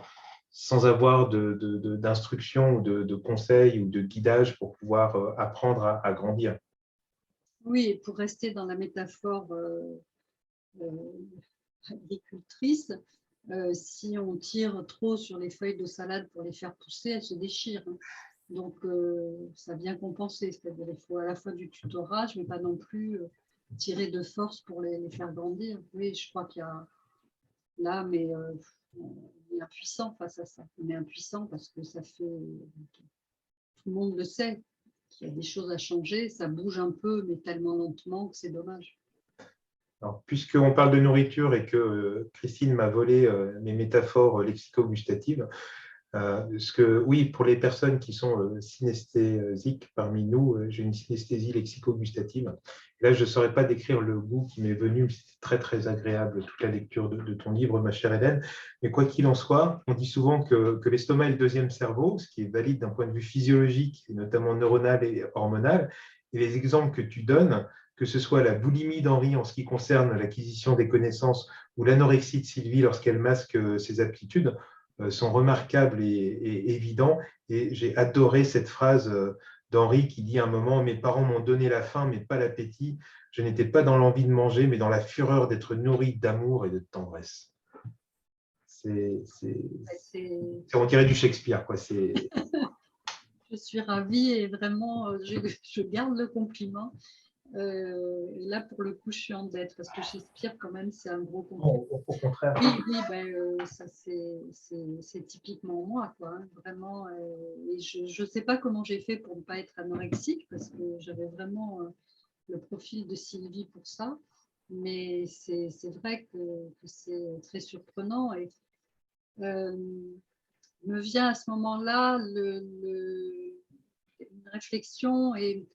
sans avoir d'instruction ou de conseils ou de guidage pour pouvoir apprendre à grandir. Oui, et pour rester dans la métaphore agricultrice, si on tire trop sur les feuilles de salade pour les faire pousser, elles se déchirent. Donc, ça vient compenser. C'est-à-dire qu'il faut à la fois du tutorage, mais pas non plus tirer de force pour les faire grandir. Oui, je crois qu'il y a là, mais on est impuissant face à ça. On est impuissant parce que ça fait... Tout le monde le sait, qu'il y a des choses à changer. Ça bouge un peu, mais tellement lentement que c'est dommage. Puisqu'on parle de nourriture et que Christine m'a volé mes métaphores lexico-gustatives, oui, pour les personnes qui sont synesthésiques parmi nous, j'ai une synesthésie lexico-gustative. Là, je ne saurais pas décrire le goût qui m'est venu. C'était très, très agréable, toute la lecture de ton livre, ma chère Hélène. Mais quoi qu'il en soit, on dit souvent que l'estomac est le deuxième cerveau, ce qui est valide d'un point de vue physiologique, et notamment neuronal et hormonal. Et les exemples que tu donnes, que ce soit la boulimie d'Henri en ce qui concerne l'acquisition des connaissances ou l'anorexie de Sylvie lorsqu'elle masque ses aptitudes, sont remarquables et évidents. Et j'ai adoré cette phrase d'Henri qui dit à un moment « Mes parents m'ont donné la faim, mais pas l'appétit. Je n'étais pas dans l'envie de manger, mais dans la fureur d'être nourri d'amour et de tendresse. » On dirait du Shakespeare, quoi. Je suis ravie et vraiment, je garde le compliment. Là, pour le coup, je suis en dette parce que Shakespeare, quand même, c'est un gros compliment. Au contraire. Oui, ça, c'est typiquement moi, quoi, hein, vraiment. Et je ne sais pas comment j'ai fait pour ne pas être anorexique parce que j'avais vraiment le profil de Sylvie pour ça. Mais c'est vrai que c'est très surprenant. Et me vient à ce moment-là une réflexion et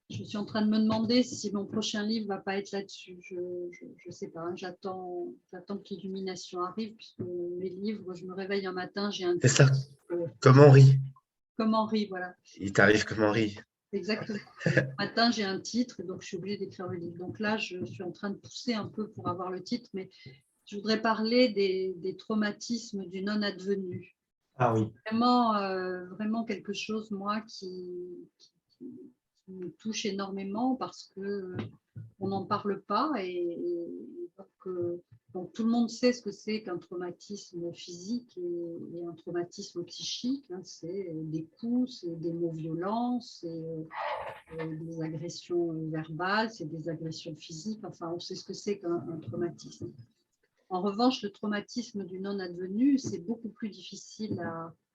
je suis en train de me demander si mon prochain livre ne va pas être là-dessus. Je ne sais pas, hein, j'attends que l'illumination arrive puisque mes livres, je me réveille un matin, j'ai un titre. C'est ça, comme Henri. Comme Henri, voilà. Il t'arrive comme Henri. Exactement. Ce matin, j'ai un titre, donc je suis obligée d'écrire le livre. Donc là, je suis en train de pousser un peu pour avoir le titre, mais Je voudrais parler des traumatismes du non-advenu. Ah oui. Vraiment quelque chose, moi, qui me touche énormément parce qu'on n'en parle pas et donc tout le monde sait ce que c'est qu'un traumatisme physique et un traumatisme psychique. Hein, c'est des coups, c'est des mots violents, c'est des agressions verbales, c'est des agressions physiques. Enfin, on sait ce que c'est qu'un traumatisme. En revanche, le traumatisme du non-advenu, c'est beaucoup plus difficile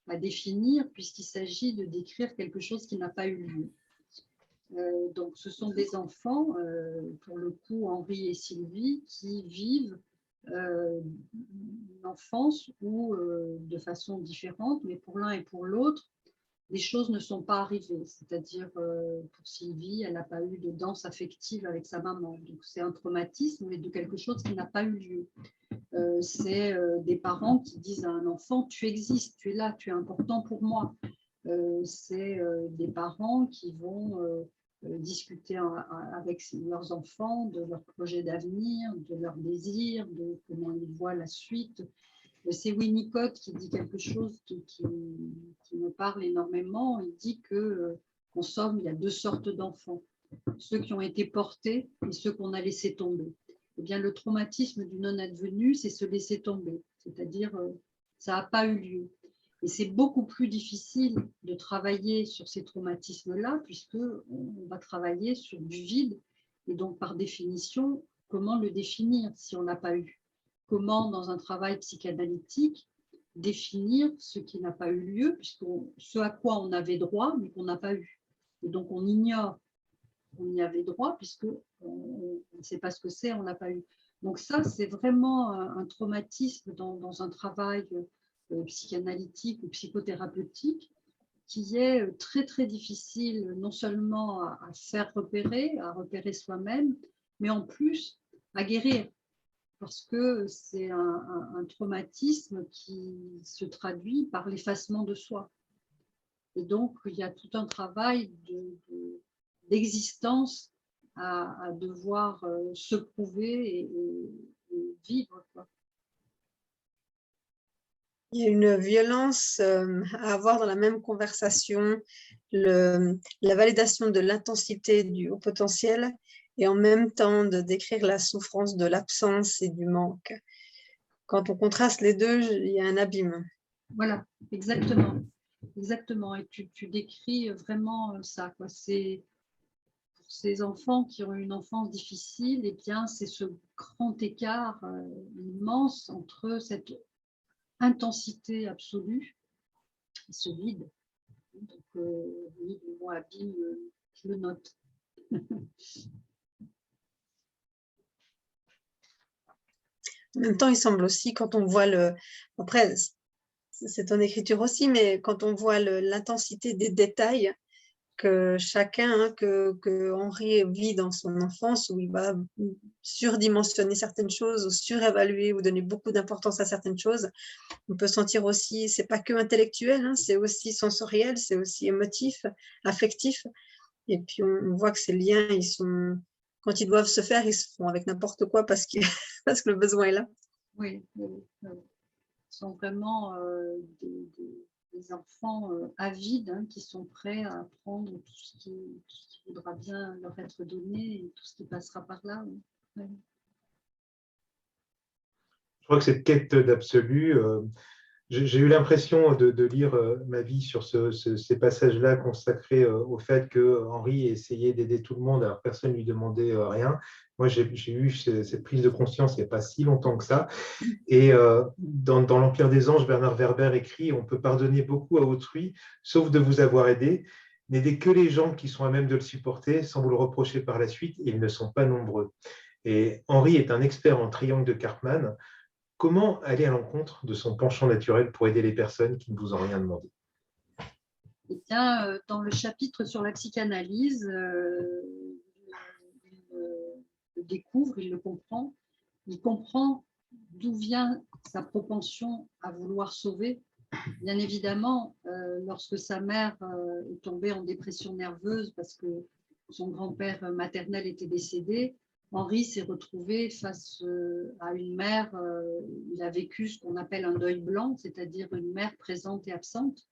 à définir puisqu'il s'agit de décrire quelque chose qui n'a pas eu lieu. Donc, ce sont des enfants, pour le coup, Henri et Sylvie, qui vivent une enfance où, de façon différente, mais pour l'un et pour l'autre, les choses ne sont pas arrivées. C'est-à-dire, pour Sylvie, elle n'a pas eu de danse affective avec sa maman. Donc, c'est un traumatisme, mais de quelque chose qui n'a pas eu lieu. C'est des parents qui disent à un enfant, tu existes, tu es là, tu es important pour moi. C'est des parents qui vont discuter avec leurs enfants de leurs projets d'avenir, de leurs désirs, de comment ils voient la suite. C'est Winnicott qui dit quelque chose qui me parle énormément. Il dit qu'en somme, il y a deux sortes d'enfants, ceux qui ont été portés et ceux qu'on a laissés tomber. Eh bien, le traumatisme du non-advenu, c'est se laisser tomber, c'est-à-dire ça n'a pas eu lieu. Et c'est beaucoup plus difficile de travailler sur ces traumatismes-là, puisqu'on va travailler sur du vide. Et donc, par définition, comment le définir si on n'a pas eu? Comment, dans un travail psychanalytique, définir ce qui n'a pas eu lieu, ce à quoi on avait droit, mais qu'on n'a pas eu. Et donc, on ignore qu'on y avait droit, puisqu'on ne sait pas ce que c'est, on n'a pas eu. Donc ça, c'est vraiment un traumatisme dans un travail psychanalytique ou psychothérapeutique qui est très, très difficile, non seulement à faire repérer, à repérer soi-même, mais en plus à guérir, parce que c'est un traumatisme qui se traduit par l'effacement de soi. Et donc, il y a tout un travail d'existence à devoir se prouver et vivre, quoi. Il y a une violence à avoir dans la même conversation, la validation de l'intensité du haut potentiel et en même temps de décrire la souffrance de l'absence et du manque. Quand on contraste les deux, il y a un abîme. Voilà, exactement. Exactement. Et tu décris vraiment ça, quoi. C'est pour ces enfants qui ont une enfance difficile, et bien c'est ce grand écart immense entre cette intensité absolue et ce vide. Donc, oui, le mot abîme, je le note. En même temps, il semble aussi, quand on voit après, c'est ton écriture aussi, mais quand on voit l'intensité des détails que chacun, hein, que Henri vit dans son enfance, où il va surdimensionner certaines choses, ou surévaluer, ou donner beaucoup d'importance à certaines choses, on peut sentir aussi, c'est pas que intellectuel, hein, c'est aussi sensoriel, c'est aussi émotif, affectif. Et puis on voit que ces liens, quand ils doivent se faire, ils se font avec n'importe quoi parce que le besoin est là. Oui, ils sont vraiment des enfants avides, hein, qui sont prêts à apprendre tout ce qui voudra bien leur être donné et tout ce qui passera par là. Oui. Je crois que cette quête d'absolu, j'ai eu l'impression de lire ma vie sur ces passages-là consacrés au fait que Henri essayait d'aider tout le monde, alors personne ne lui demandait rien. Moi, j'ai eu cette prise de conscience il n'y a pas si longtemps que ça. Et dans l'Empire des anges, Bernard Werber écrit « On peut pardonner beaucoup à autrui, sauf de vous avoir aidé. N'aidez que les gens qui sont à même de le supporter, sans vous le reprocher par la suite, ils ne sont pas nombreux. » Et Henri est un expert en triangle de Karpman. Comment aller à l'encontre de son penchant naturel pour aider les personnes qui ne vous ont rien demandé? Eh bien, dans le chapitre sur la psychanalyse, il le découvre, il le comprend. Il comprend d'où vient sa propension à vouloir sauver. Bien évidemment, lorsque sa mère est tombée en dépression nerveuse parce que son grand-père maternel était décédé, Henri s'est retrouvé face à une mère, il a vécu ce qu'on appelle un deuil blanc, c'est-à-dire une mère présente et absente.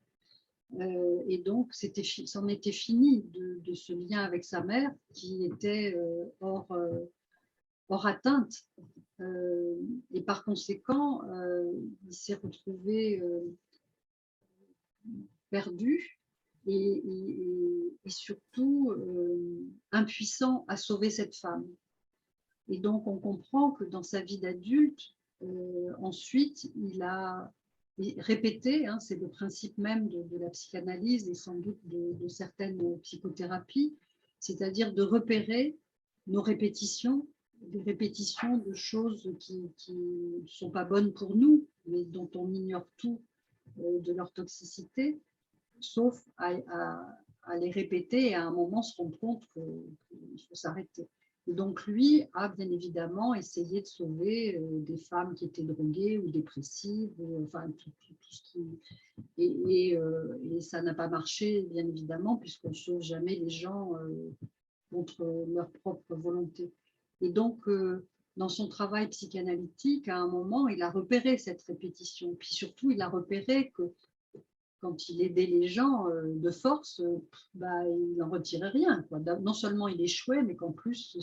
Et donc, c'en était fini de ce lien avec sa mère qui était hors atteinte. Et par conséquent, il s'est retrouvé perdu et surtout impuissant à sauver cette femme. Et donc, on comprend que dans sa vie d'adulte, ensuite, il a répété, hein, c'est le principe même de la psychanalyse et sans doute de certaines psychothérapies, c'est-à-dire de repérer nos répétitions, des répétitions de choses qui ne sont pas bonnes pour nous, mais dont on ignore tout de leur toxicité, sauf à les répéter et à un moment se rendre compte qu'il faut s'arrêter. Et donc lui a bien évidemment essayé de sauver des femmes qui étaient droguées ou dépressives, enfin tout ce qui… Et ça n'a pas marché bien évidemment puisqu'on ne sauve jamais les gens contre leur propre volonté. Et donc dans son travail psychanalytique, à un moment, il a repéré cette répétition. Puis surtout, il a repéré que quand il aidait les gens de force, il n'en retirait rien, quoi. Non seulement il échouait, mais qu'en plus,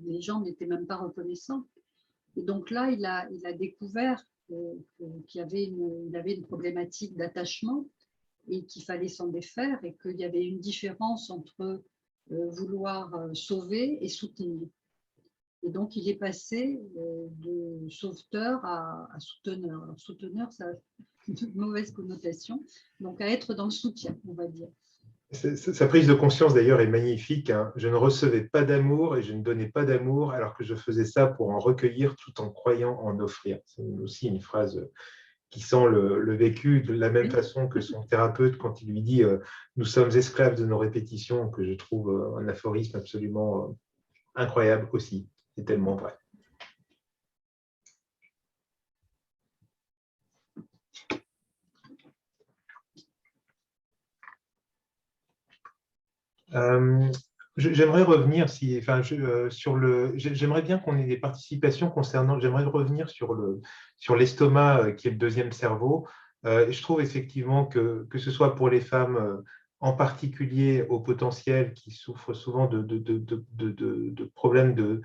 les gens n'étaient même pas reconnaissants. Et donc là, il a découvert qu'il avait une problématique d'attachement et qu'il fallait s'en défaire et qu'il y avait une différence entre vouloir sauver et soutenir. Et donc, il est passé de sauveteur à souteneur. Alors, souteneur, ça a une mauvaise connotation. Donc, à être dans le soutien, on va dire. Sa prise de conscience, d'ailleurs, est magnifique. Hein. Je ne recevais pas d'amour et je ne donnais pas d'amour alors que je faisais ça pour en recueillir tout en croyant en offrir. C'est aussi une phrase qui sent le vécu de la même façon que son thérapeute quand il lui dit « Nous sommes esclaves de nos répétitions », que je trouve un aphorisme absolument incroyable aussi. C'est tellement vrai. J'aimerais revenir j'aimerais bien qu'on ait des participations concernant, j'aimerais revenir sur l'estomac qui est le deuxième cerveau. Je trouve effectivement que ce soit pour les femmes en particulier au potentiel qui souffrent souvent de problèmes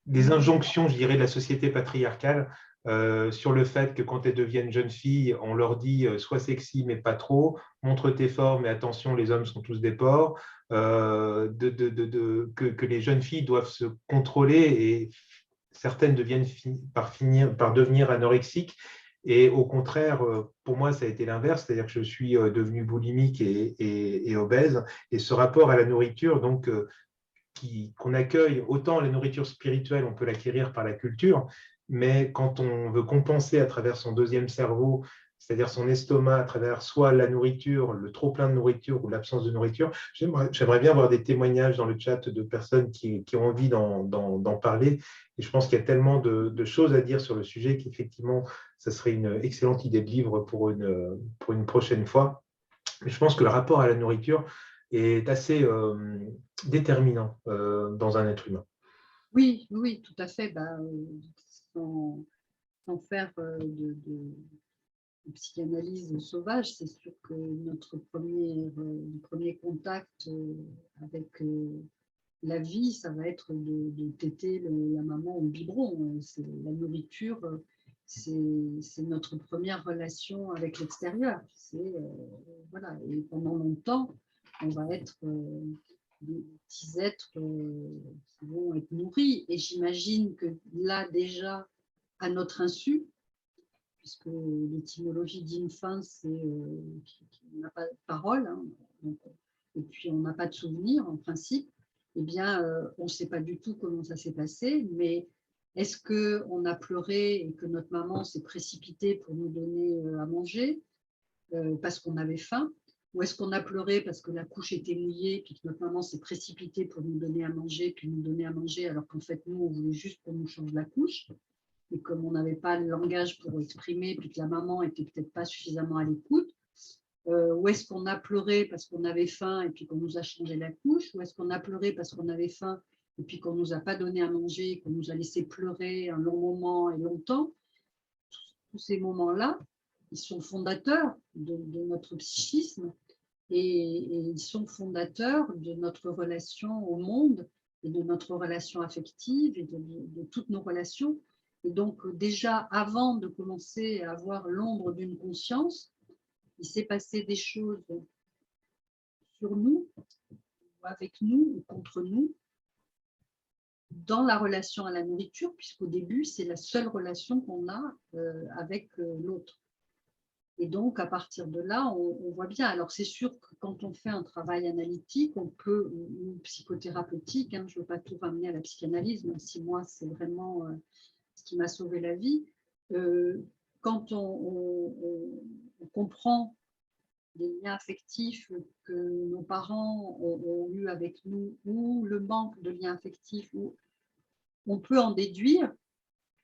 des injonctions, je dirais, de la société patriarcale sur le fait que quand elles deviennent jeunes filles, on leur dit sois sexy mais pas trop, montre tes formes mais attention, les hommes sont tous des porcs, que les jeunes filles doivent se contrôler et certaines deviennent par devenir anorexiques. Et au contraire, pour moi, ça a été l'inverse, c'est-à-dire que je suis devenue boulimique et obèse. Et ce rapport à la nourriture, donc, qu'on accueille, autant la nourriture spirituelle, on peut l'acquérir par la culture, mais quand on veut compenser à travers son deuxième cerveau, c'est-à-dire son estomac, à travers soit la nourriture, le trop-plein de nourriture ou l'absence de nourriture, j'aimerais bien avoir des témoignages dans le chat de personnes qui ont envie d'en parler. Et je pense qu'il y a tellement de choses à dire sur le sujet qu'effectivement, ça serait une excellente idée de livre pour une prochaine fois. Je pense que le rapport à la nourriture est assez déterminant dans un être humain. Oui, oui, tout à fait. Sans faire de psychanalyse sauvage, c'est sûr que notre premier contact avec la vie, ça va être de téter la maman au biberon. La nourriture, c'est notre première relation avec l'extérieur. Voilà. Et pendant longtemps, on va être des petits êtres qui vont être nourris. Et j'imagine que là, déjà, à notre insu, puisque l'étymologie d'infant, c'est qu'on n'a pas de parole, hein, et puis on n'a pas de souvenir en principe, eh bien, on ne sait pas du tout comment ça s'est passé, mais est-ce qu'on a pleuré et que notre maman s'est précipitée pour nous donner à manger parce qu'on avait faim, ou est-ce qu'on a pleuré parce que la couche était mouillée, puis que notre maman s'est précipitée pour nous donner à manger, puis nous donner à manger, alors qu'en fait, nous, on voulait juste qu'on nous change la couche. Et comme on n'avait pas le langage pour exprimer, puis que la maman était peut-être pas suffisamment à l'écoute, Ou est-ce qu'on a pleuré parce qu'on avait faim et puis qu'on nous a changé la couche? Ou est-ce qu'on a pleuré parce qu'on avait faim et puis qu'on ne nous a pas donné à manger, qu'on nous a laissé pleurer un long moment et longtemps? Tous ces moments-là, ils sont fondateurs de notre psychisme et ils sont fondateurs de notre relation au monde et de notre relation affective et de toutes nos relations. Et donc, déjà, avant de commencer à avoir l'ombre d'une conscience, il s'est passé des choses sur nous, avec nous ou contre nous, dans la relation à la nourriture, puisqu'au début, c'est la seule relation qu'on a avec l'autre. Et donc, à partir de là, on voit bien. Alors, c'est sûr que quand on fait un travail analytique, on peut, ou psychothérapeutique, hein, je ne veux pas tout ramener à la psychanalyse, même si moi, c'est vraiment ce qui m'a sauvé la vie. Quand on comprend les liens affectifs que nos parents ont eu avec nous, ou le manque de liens affectifs, on peut en déduire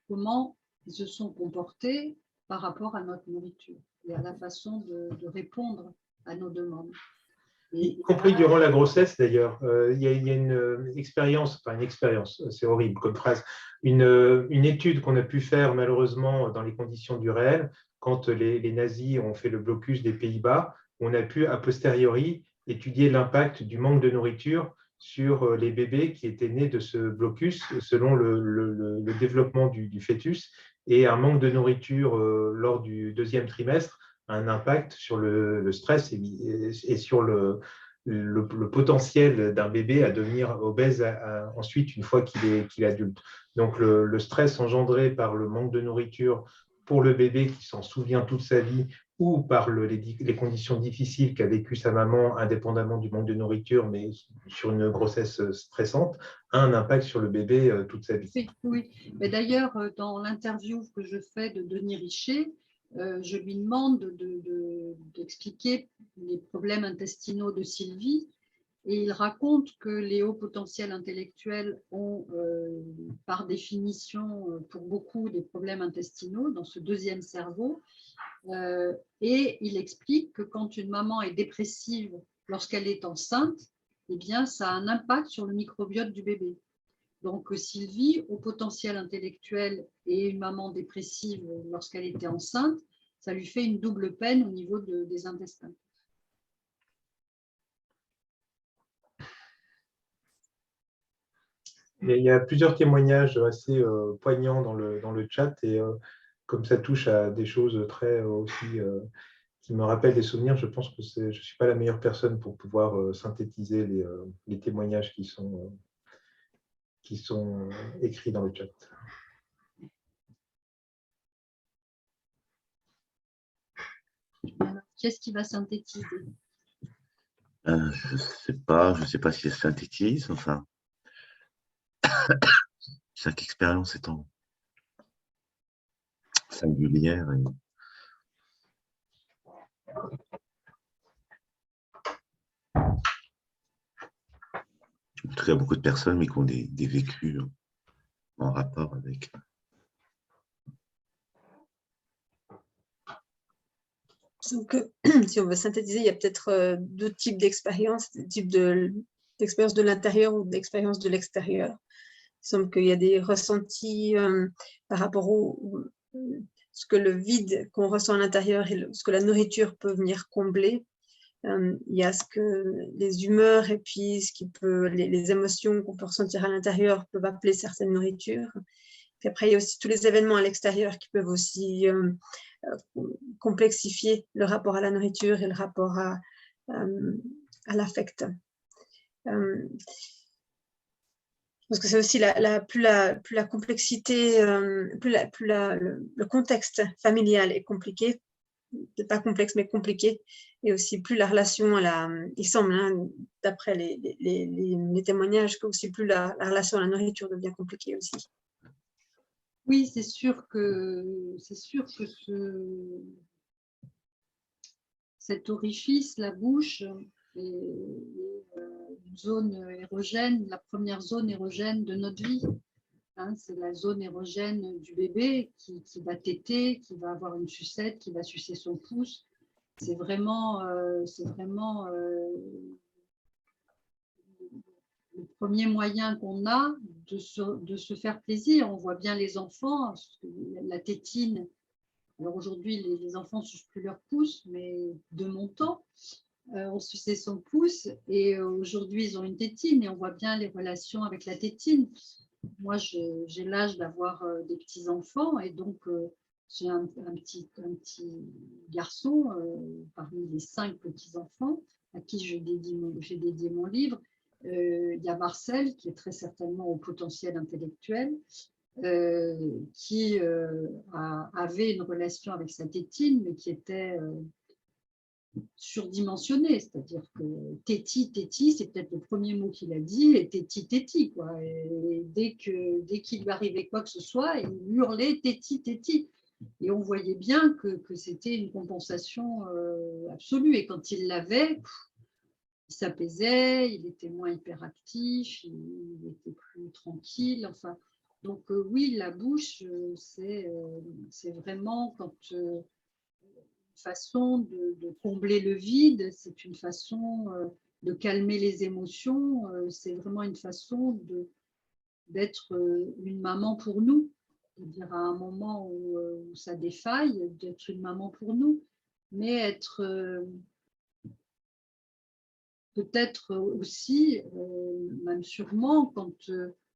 comment ils se sont comportés par rapport à notre nourriture et à la façon de répondre à nos demandes. Y compris durant la grossesse d'ailleurs. Il y a une expérience, enfin une expérience, c'est horrible comme phrase, une étude qu'on a pu faire malheureusement dans les conditions du réel, quand les nazis ont fait le blocus des Pays-Bas, on a pu a posteriori étudier l'impact du manque de nourriture sur les bébés qui étaient nés de ce blocus selon le développement du fœtus, et un manque de nourriture lors du deuxième trimestre a un impact sur le stress et sur le potentiel d'un bébé à devenir obèse ensuite une fois qu'il est adulte. Donc le stress engendré par le manque de nourriture pour le bébé qui s'en souvient toute sa vie, ou par les conditions difficiles qu'a vécu sa maman, indépendamment du manque de nourriture, mais sur une grossesse stressante, a un impact sur le bébé toute sa vie. Oui. Mais d'ailleurs, dans l'interview que je fais de Denis Richer, je lui demande d'expliquer les problèmes intestinaux de Sylvie, et il raconte que les hauts potentiels intellectuels ont, par définition, pour beaucoup, des problèmes intestinaux dans ce deuxième cerveau. Et il explique que quand une maman est dépressive lorsqu'elle est enceinte, eh bien, ça a un impact sur le microbiote du bébé. Donc, Sylvie, au potentiel intellectuel et une maman dépressive lorsqu'elle était enceinte, ça lui fait une double peine au niveau des intestins. Il y a plusieurs témoignages assez poignants dans le chat, et comme ça touche à des choses très aussi qui me rappellent des souvenirs, je pense que je ne suis pas la meilleure personne pour pouvoir synthétiser les témoignages qui sont écrits dans le chat. Alors, qu'est-ce qui va synthétiser? Je ne sais pas si elle synthétise, enfin. Chaque expérience étant singulière. En tout cas, beaucoup de personnes, mais qui ont des vécus en rapport avec. Donc, si on veut synthétiser, il y a peut-être deux types d'expériences, des types d'expériences de l'intérieur ou d'expériences de l'extérieur. Il semble qu'il y a des ressentis par rapport ce que le vide qu'on ressent à l'intérieur et ce que la nourriture peut venir combler. Il y a ce que les humeurs et puis les émotions qu'on peut ressentir à l'intérieur peuvent appeler certaines nourritures. Puis après, il y a aussi tous les événements à l'extérieur qui peuvent aussi complexifier le rapport à la nourriture et le rapport à l'affect. Parce que c'est aussi plus la complexité, le contexte familial est compliqué, pas complexe mais compliqué, et aussi plus la relation, il semble, hein, d'après les témoignages, que aussi plus la relation à la nourriture devient compliquée aussi. Oui, c'est sûr que cet orifice, la bouche, est une zone érogène, la première zone érogène de notre vie. Hein, c'est la zone érogène du bébé qui va téter, qui va avoir une sucette, qui va sucer son pouce. c'est vraiment le premier moyen qu'on a de se faire plaisir. On voit bien les enfants, la tétine. Alors aujourd'hui, les enfants ne sucent plus leur pouce, mais de mon temps, on suçait son pouce. Et aujourd'hui, ils ont une tétine et on voit bien les relations avec la tétine. Moi, j'ai l'âge d'avoir des petits-enfants et donc j'ai un petit garçon parmi les 5 petits-enfants à qui j'ai dédié mon livre. Il y a Marcel, qui est très certainement au potentiel intellectuel, qui avait une relation avec sa tétine, mais qui était surdimensionnée. C'est-à-dire que téti, c'est peut-être le premier mot qu'il a dit, et téti, quoi. Et dès qu'il lui arrivait quoi que ce soit, il hurlait téti. Et on voyait bien que c'était une compensation absolue. Et quand il l'avait, il s'apaisait, il était moins hyperactif, il était plus tranquille. Enfin, donc oui, la bouche, c'est vraiment quand une façon de combler le vide, c'est une façon de calmer les émotions, c'est vraiment une façon d'être une maman pour nous. C'est-à-dire à un moment où ça défaille, d'être une maman pour nous, mais être peut-être aussi, même sûrement, quand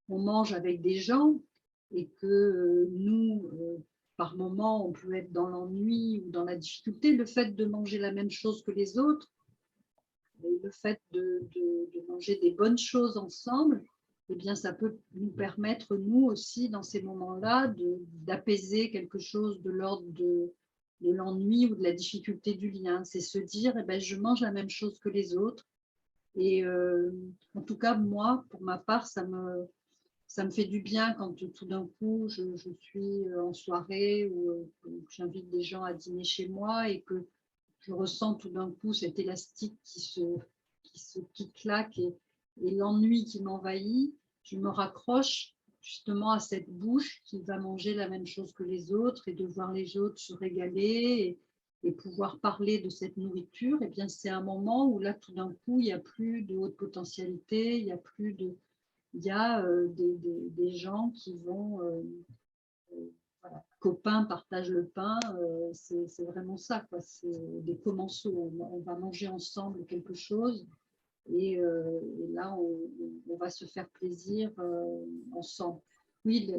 on mange avec des gens et que nous, par moment, on peut être dans l'ennui ou dans la difficulté, le fait de manger la même chose que les autres, et le fait de manger des bonnes choses ensemble, eh bien, ça peut nous permettre, nous aussi, dans ces moments-là, d'apaiser quelque chose de l'ordre de l'ennui ou de la difficulté du lien. C'est se dire, eh bien, je mange la même chose que les autres. Et en tout cas, moi, pour ma part, ça me fait du bien quand tout d'un coup, je suis en soirée ou j'invite des gens à dîner chez moi et que je ressens tout d'un coup cet élastique qui claque et l'ennui qui m'envahit. Je me raccroche justement à cette bouche qui va manger la même chose que les autres et de voir les autres se régaler et pouvoir parler de cette nourriture. Et bien, c'est un moment où là, tout d'un coup, il n'y a plus de haute potentialité, il y a des gens qui vont, voilà, copains partagent le pain, c'est vraiment ça, quoi. C'est des commensaux, on va manger ensemble quelque chose et là, on va se faire plaisir ensemble. Oui,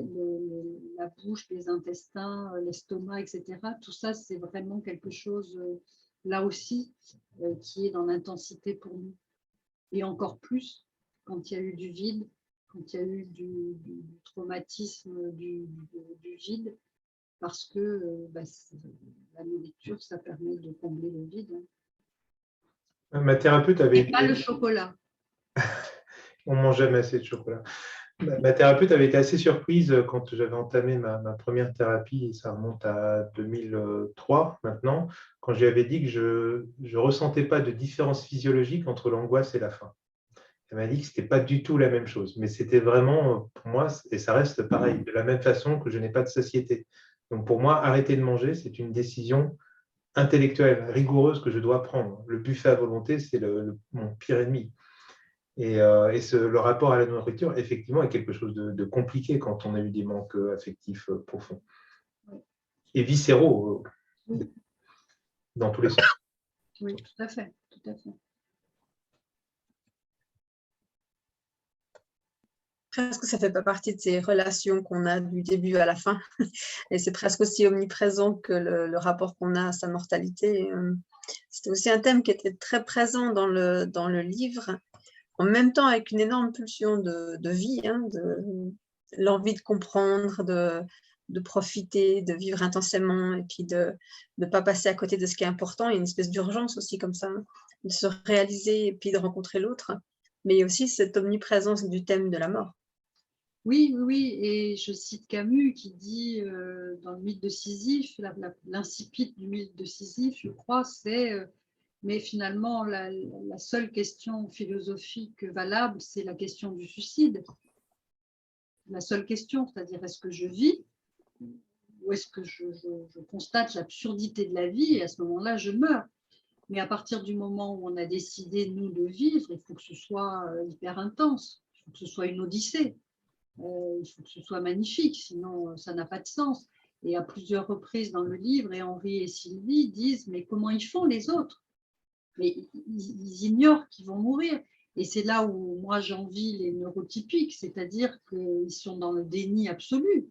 la bouche, les intestins, l'estomac, etc., tout ça, c'est vraiment quelque chose, là aussi, qui est dans l'intensité pour nous. Et encore plus quand il y a eu du vide, quand il y a eu du traumatisme du vide, parce que la nourriture, ça permet de combler le vide. Ma thérapeute avait Et pas le chocolat. On mange jamais assez de chocolat. Ma thérapeute avait été assez surprise quand j'avais entamé ma première thérapie, ça remonte à 2003 maintenant, quand je lui avais dit que je ne ressentais pas de différence physiologique entre l'angoisse et la faim. Elle m'a dit que ce n'était pas du tout la même chose, mais c'était vraiment, pour moi, et ça reste pareil, de la même façon que je n'ai pas de satiété. Donc pour moi, arrêter de manger, c'est une décision intellectuelle, rigoureuse que je dois prendre. Le buffet à volonté, c'est mon pire ennemi. Et le rapport à la nourriture, effectivement, est quelque chose de compliqué quand on a eu des manques affectifs profonds et viscéraux dans tous les sens. Oui, tout à fait, tout à fait. Presque ça ne fait pas partie de ces relations qu'on a du début à la fin. Et c'est presque aussi omniprésent que le rapport qu'on a à sa mortalité. C'était aussi un thème qui était très présent dans le livre, en même temps avec une énorme pulsion de vie, de l'envie de comprendre, de profiter, de vivre intensément et puis de ne pas passer à côté de ce qui est important. Il y a une espèce d'urgence aussi comme ça, de se réaliser et puis de rencontrer l'autre. Mais il y a aussi cette omniprésence du thème de la mort. Oui, et je cite Camus qui dit dans le mythe de Sisyphe, l'incipit du mythe de Sisyphe, je crois, c'est mais finalement la seule question philosophique valable, c'est la question du suicide. La seule question, c'est-à-dire est-ce que je vis ou est-ce que je constate l'absurdité de la vie et à ce moment-là, je meurs. Mais à partir du moment où on a décidé, nous, de vivre, il faut que ce soit hyper intense, il faut que ce soit une odyssée, il faut que ce soit magnifique, sinon ça n'a pas de sens. Et à plusieurs reprises dans le livre, et Henri et Sylvie disent, mais comment ils font les autres? Mais ils ignorent qu'ils vont mourir. Et c'est là où moi j'envie les neurotypiques, c'est-à-dire qu'ils sont dans le déni absolu.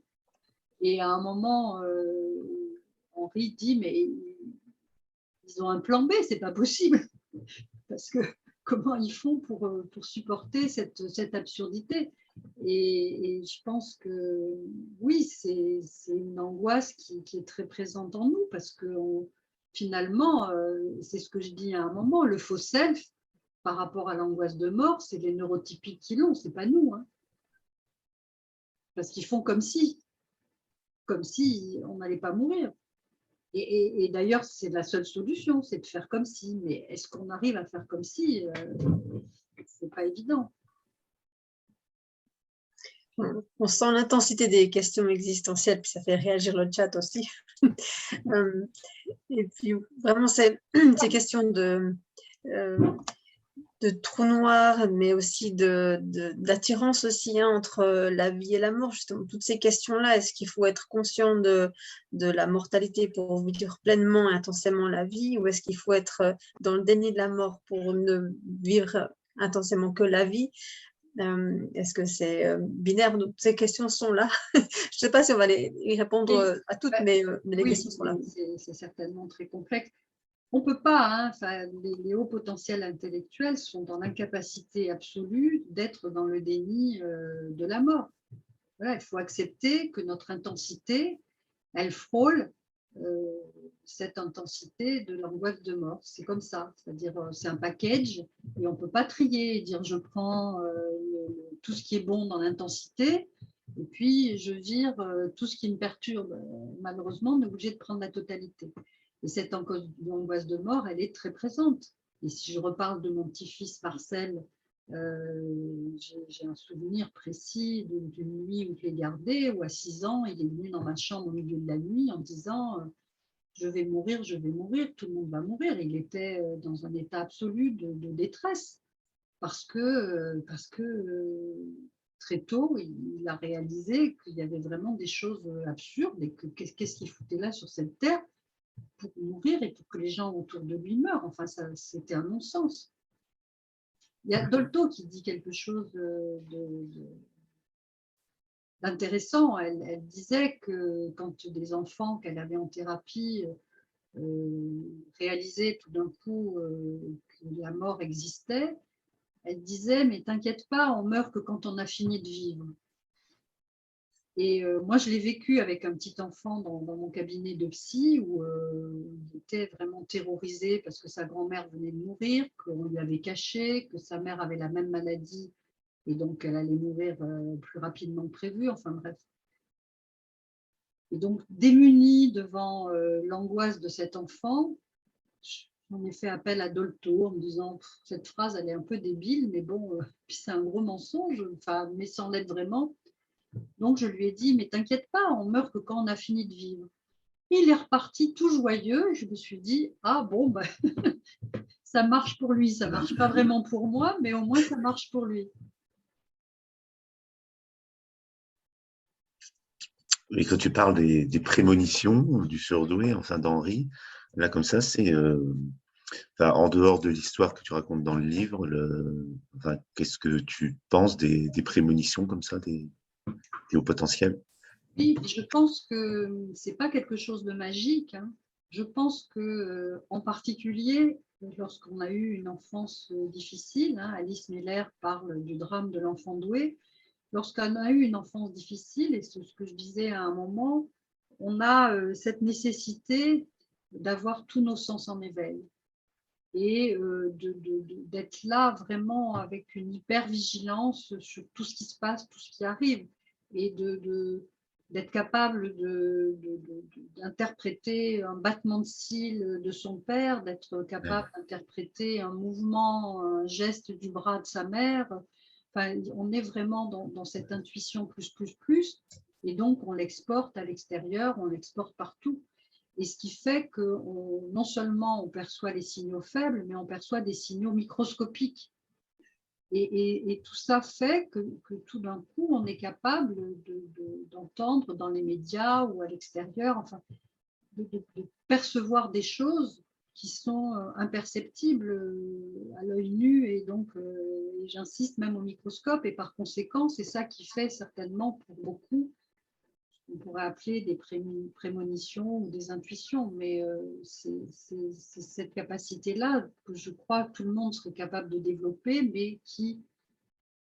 Et à un moment, Henri dit, mais ils ont un plan B, c'est pas possible. Parce que comment ils font pour supporter cette absurdité? Et je pense que oui, c'est une angoisse qui est très présente en nous, parce que finalement, c'est ce que je dis à un moment, le faux self, par rapport à l'angoisse de mort, c'est les neurotypiques qui l'ont, c'est pas nous. Hein. Parce qu'ils font comme si on n'allait pas mourir. Et d'ailleurs, c'est la seule solution, c'est de faire comme si. Mais est-ce qu'on arrive à faire comme si? C'est pas évident. On sent l'intensité des questions existentielles, puis ça fait réagir le chat aussi. Et puis, vraiment, ces questions de trou noir, mais aussi d'attirance aussi entre la vie et la mort, justement, toutes ces questions-là. Est-ce qu'il faut être conscient de la mortalité pour vivre pleinement et intensément la vie, ou est-ce qu'il faut être dans le déni de la mort pour ne vivre intensément que la vie? Est-ce que c'est binaire? Donc, ces questions sont là. Je ne sais pas si on va y répondre à toutes, mais les questions sont là. C'est certainement très complexe. On ne peut pas, hein, les hauts potentiels intellectuels sont dans l'incapacité absolue d'être dans le déni de la mort. Voilà, il faut accepter que notre intensité, elle frôle cette intensité de l'angoisse de mort. C'est comme ça, c'est-à-dire c'est un package et on ne peut pas trier et dire je prends tout ce qui est bon dans l'intensité et puis je vire tout ce qui me perturbe. Malheureusement, on est obligé de prendre la totalité. Et cette angoisse de mort, elle est très présente. Et si je reparle de mon petit-fils Marcel, j'ai un souvenir précis d'une nuit où je l'ai gardé, où à 6 ans, il est venu dans ma chambre au milieu de la nuit en disant je vais mourir, tout le monde va mourir. Il était dans un état absolu de détresse parce que très tôt, il a réalisé qu'il y avait vraiment des choses absurdes et que qu'est-ce qu'il foutait là sur cette terre pour mourir et pour que les gens autour de lui meurent. Enfin, c'était un non-sens. Il y a Dolto qui dit quelque chose d'intéressant. Elle disait que quand des enfants qu'elle avait en thérapie réalisaient tout d'un coup que la mort existait, elle disait « mais t'inquiète pas, on meurt que quand on a fini de vivre ». Et moi, je l'ai vécu avec un petit enfant dans mon cabinet de psy où il était vraiment terrorisé parce que sa grand-mère venait de mourir, qu'on lui avait caché, que sa mère avait la même maladie et donc elle allait mourir plus rapidement que prévu, enfin bref. Et donc, démuni devant l'angoisse de cet enfant, j'en ai fait appel à Dolto en me disant « cette phrase, elle est un peu débile, mais bon, puis c'est un gros mensonge, enfin, mais sans l'être vraiment ». Donc, je lui ai dit, mais t'inquiète pas, on meurt que quand on a fini de vivre. Il est reparti tout joyeux et je me suis dit, ah bon, bah, ça marche pour lui, ça ne marche pas vraiment pour moi, mais au moins ça marche pour lui. Et quand tu parles des prémonitions du surdoué, enfin d'Henri, là comme ça, c'est en dehors de l'histoire que tu racontes dans le livre, qu'est-ce que tu penses des prémonitions comme ça, des hauts potentiels? Oui, je pense que ce n'est pas quelque chose de magique. Hein. Je pense que, en particulier, lorsqu'on a eu une enfance difficile, hein, Alice Miller parle du drame de l'enfant doué. Lorsqu'on a eu une enfance difficile, et c'est ce que je disais à un moment, on a cette nécessité d'avoir tous nos sens en éveil et d'être là vraiment avec une hyper-vigilance sur tout ce qui se passe, tout ce qui arrive, et d'être capable d'interpréter un battement de cils de son père, d'être capable d'interpréter un mouvement, un geste du bras de sa mère. Enfin, on est vraiment dans cette intuition plus, et donc on l'exporte à l'extérieur, on l'exporte partout. Et ce qui fait que non seulement on perçoit les signaux faibles, mais on perçoit des signaux microscopiques. Et tout ça fait que tout d'un coup, on est capable d'entendre dans les médias ou à l'extérieur, enfin, de percevoir des choses qui sont imperceptibles à l'œil nu, et donc j'insiste même au microscope, et par conséquent, c'est ça qui fait certainement pour beaucoup, on pourrait appeler des prémonitions ou des intuitions, mais c'est cette capacité-là que je crois que tout le monde serait capable de développer, mais qui,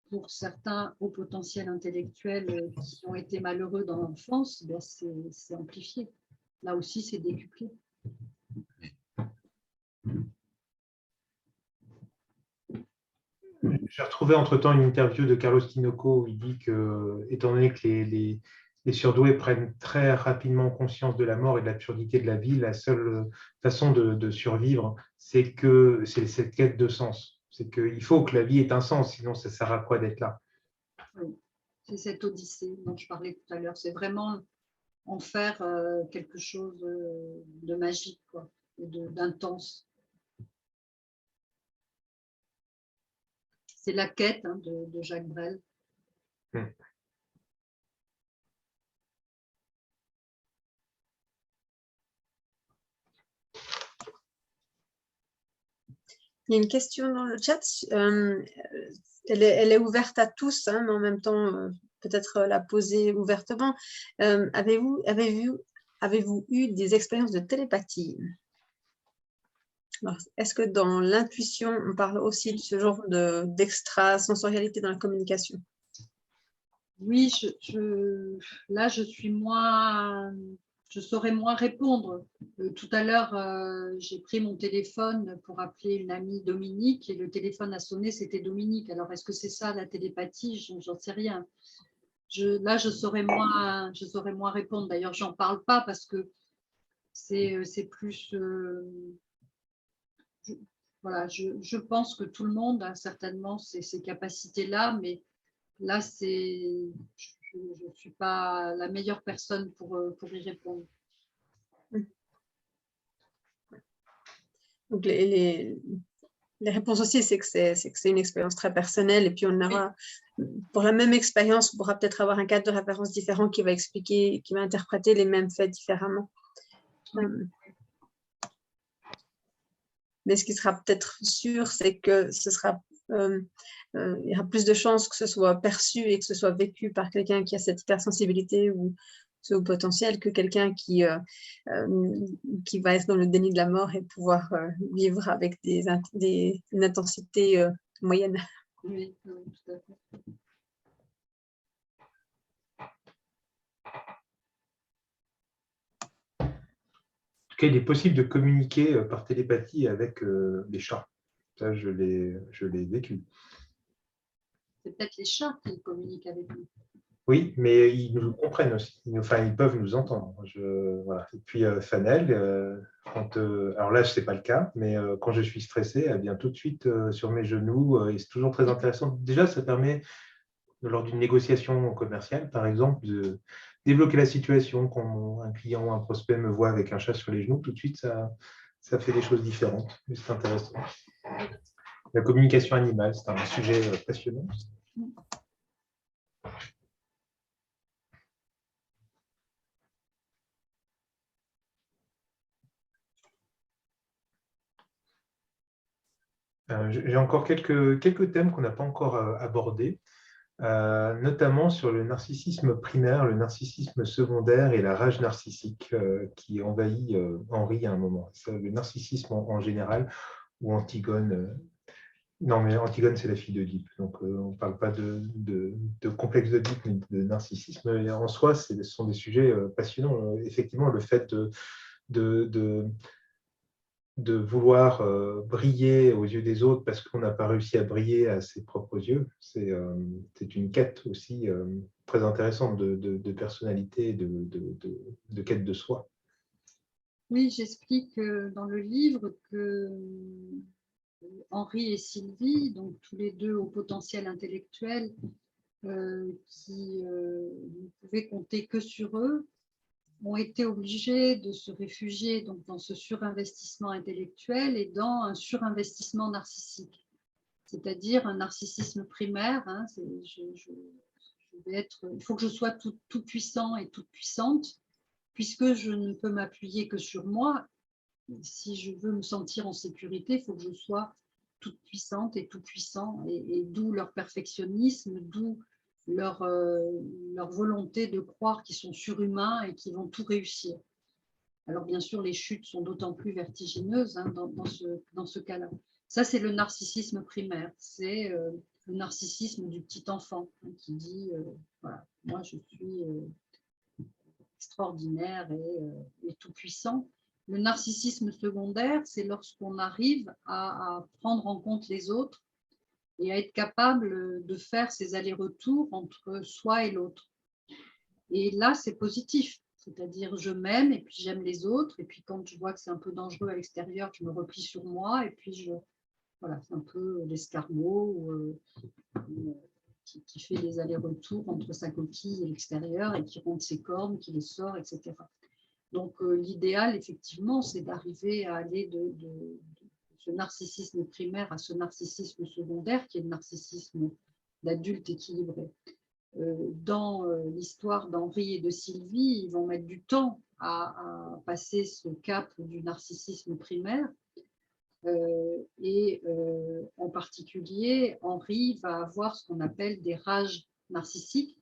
pour certains hauts potentiels intellectuels qui ont été malheureux dans l'enfance, ben c'est amplifié. Là aussi, c'est décuplé. J'ai retrouvé entre-temps une interview de Carlos Tinoco où il dit que, étant donné que les surdoués prennent très rapidement conscience de la mort et de l'absurdité de la vie, la seule façon de survivre, c'est cette quête de sens. C'est qu'il faut que la vie ait un sens, sinon ça sert à quoi d'être là. Oui. C'est cette odyssée dont je parlais tout à l'heure. C'est vraiment en faire quelque chose de magique, quoi, et d'intense. C'est la quête de Jacques Brel. Il y a une question dans le chat. Elle est ouverte à tous, hein, mais en même temps, peut-être la poser ouvertement. Avez-vous eu des expériences de télépathie? Est-ce que dans l'intuition, on parle aussi de ce genre d'extrasensorialité dans la communication? Oui, là, je saurais moins répondre. Tout à l'heure, j'ai pris mon téléphone pour appeler une amie, Dominique, et le téléphone a sonné, c'était Dominique. Alors, est-ce que c'est ça la télépathie? J'en sais rien. Là, je saurais moins répondre. D'ailleurs, j'en parle pas parce que c'est plus... voilà, je pense que tout le monde a certainement ces capacités-là, mais là, je ne suis pas la meilleure personne pour y répondre. Donc, les réponses aussi, c'est que c'est une expérience très personnelle, et puis on aura, pour la même expérience, on pourra peut-être avoir un cadre de référence différent qui va expliquer, qui va interpréter les mêmes faits différemment. Mais ce qui sera peut-être sûr, c'est que il y aura plus de chances que ce soit perçu et que ce soit vécu par quelqu'un qui a cette hypersensibilité ou ce haut potentiel, que quelqu'un qui va être dans le déni de la mort et pouvoir vivre avec une intensité moyenne. Oui, tout à fait. En tout cas, il est possible de communiquer par télépathie avec les chats. Ça, je l'ai vécu. C'est peut-être les chats qui communiquent avec nous. Oui, mais ils nous comprennent aussi. Enfin, ils peuvent nous entendre. Voilà. Et puis, Fanel, alors là, ce n'est pas le cas, mais quand je suis stressé, elle vient tout de suite sur mes genoux. Et c'est toujours très intéressant. Déjà, ça permet, lors d'une négociation commerciale, par exemple, de débloquer la situation. Quand un client ou un prospect me voit avec un chat sur les genoux, tout de suite, ça fait des choses différentes. C'est intéressant. La communication animale, c'est un sujet passionnant. J'ai encore quelques thèmes qu'on n'a pas encore abordés, notamment sur le narcissisme primaire, le narcissisme secondaire et la rage narcissique qui envahit Henri à un moment. Le narcissisme en général, ou Antigone. Non, mais Antigone, c'est la fille d'Oedipe. Donc, on ne parle pas de complexe d'Oedipe, mais de narcissisme. Et en soi, ce sont des sujets passionnants. Effectivement, le fait de vouloir briller aux yeux des autres parce qu'on n'a pas réussi à briller à ses propres yeux, c'est une quête aussi très intéressante de personnalité et de quête de soi. Oui, j'explique dans le livre que Henri et Sylvie, donc tous les deux au potentiel intellectuel, qui ne pouvaient compter que sur eux, ont été obligés de se réfugier donc, dans ce surinvestissement intellectuel et dans un surinvestissement narcissique, c'est-à-dire un narcissisme primaire. Hein, il faut que je sois tout puissant et toute puissante, puisque je ne peux m'appuyer que sur moi. Si je veux me sentir en sécurité, il faut que je sois toute puissante et tout puissant, et d'où leur perfectionnisme, d'où leur volonté de croire qu'ils sont surhumains et qu'ils vont tout réussir. Alors bien sûr, les chutes sont d'autant plus vertigineuses hein, dans ce cas-là. Ça, c'est le narcissisme primaire, c'est le narcissisme du petit enfant hein, qui dit voilà, moi je suis extraordinaire et tout puissant. Le narcissisme secondaire, c'est lorsqu'on arrive à prendre en compte les autres et à être capable de faire ces allers-retours entre soi et l'autre. Et là, c'est positif, c'est-à-dire je m'aime et puis j'aime les autres, et puis quand je vois que c'est un peu dangereux à l'extérieur, je me replie sur moi, et puis voilà, c'est un peu l'escargot qui fait des allers-retours entre sa coquille et l'extérieur, et qui monte ses cornes, qui les sort, etc. Donc, l'idéal, effectivement, c'est d'arriver à aller de ce narcissisme primaire à ce narcissisme secondaire, qui est le narcissisme d'adulte équilibré. Dans l'histoire d'Henri et de Sylvie, ils vont mettre du temps à passer ce cap du narcissisme primaire. En particulier, Henri va avoir ce qu'on appelle des rages narcissiques.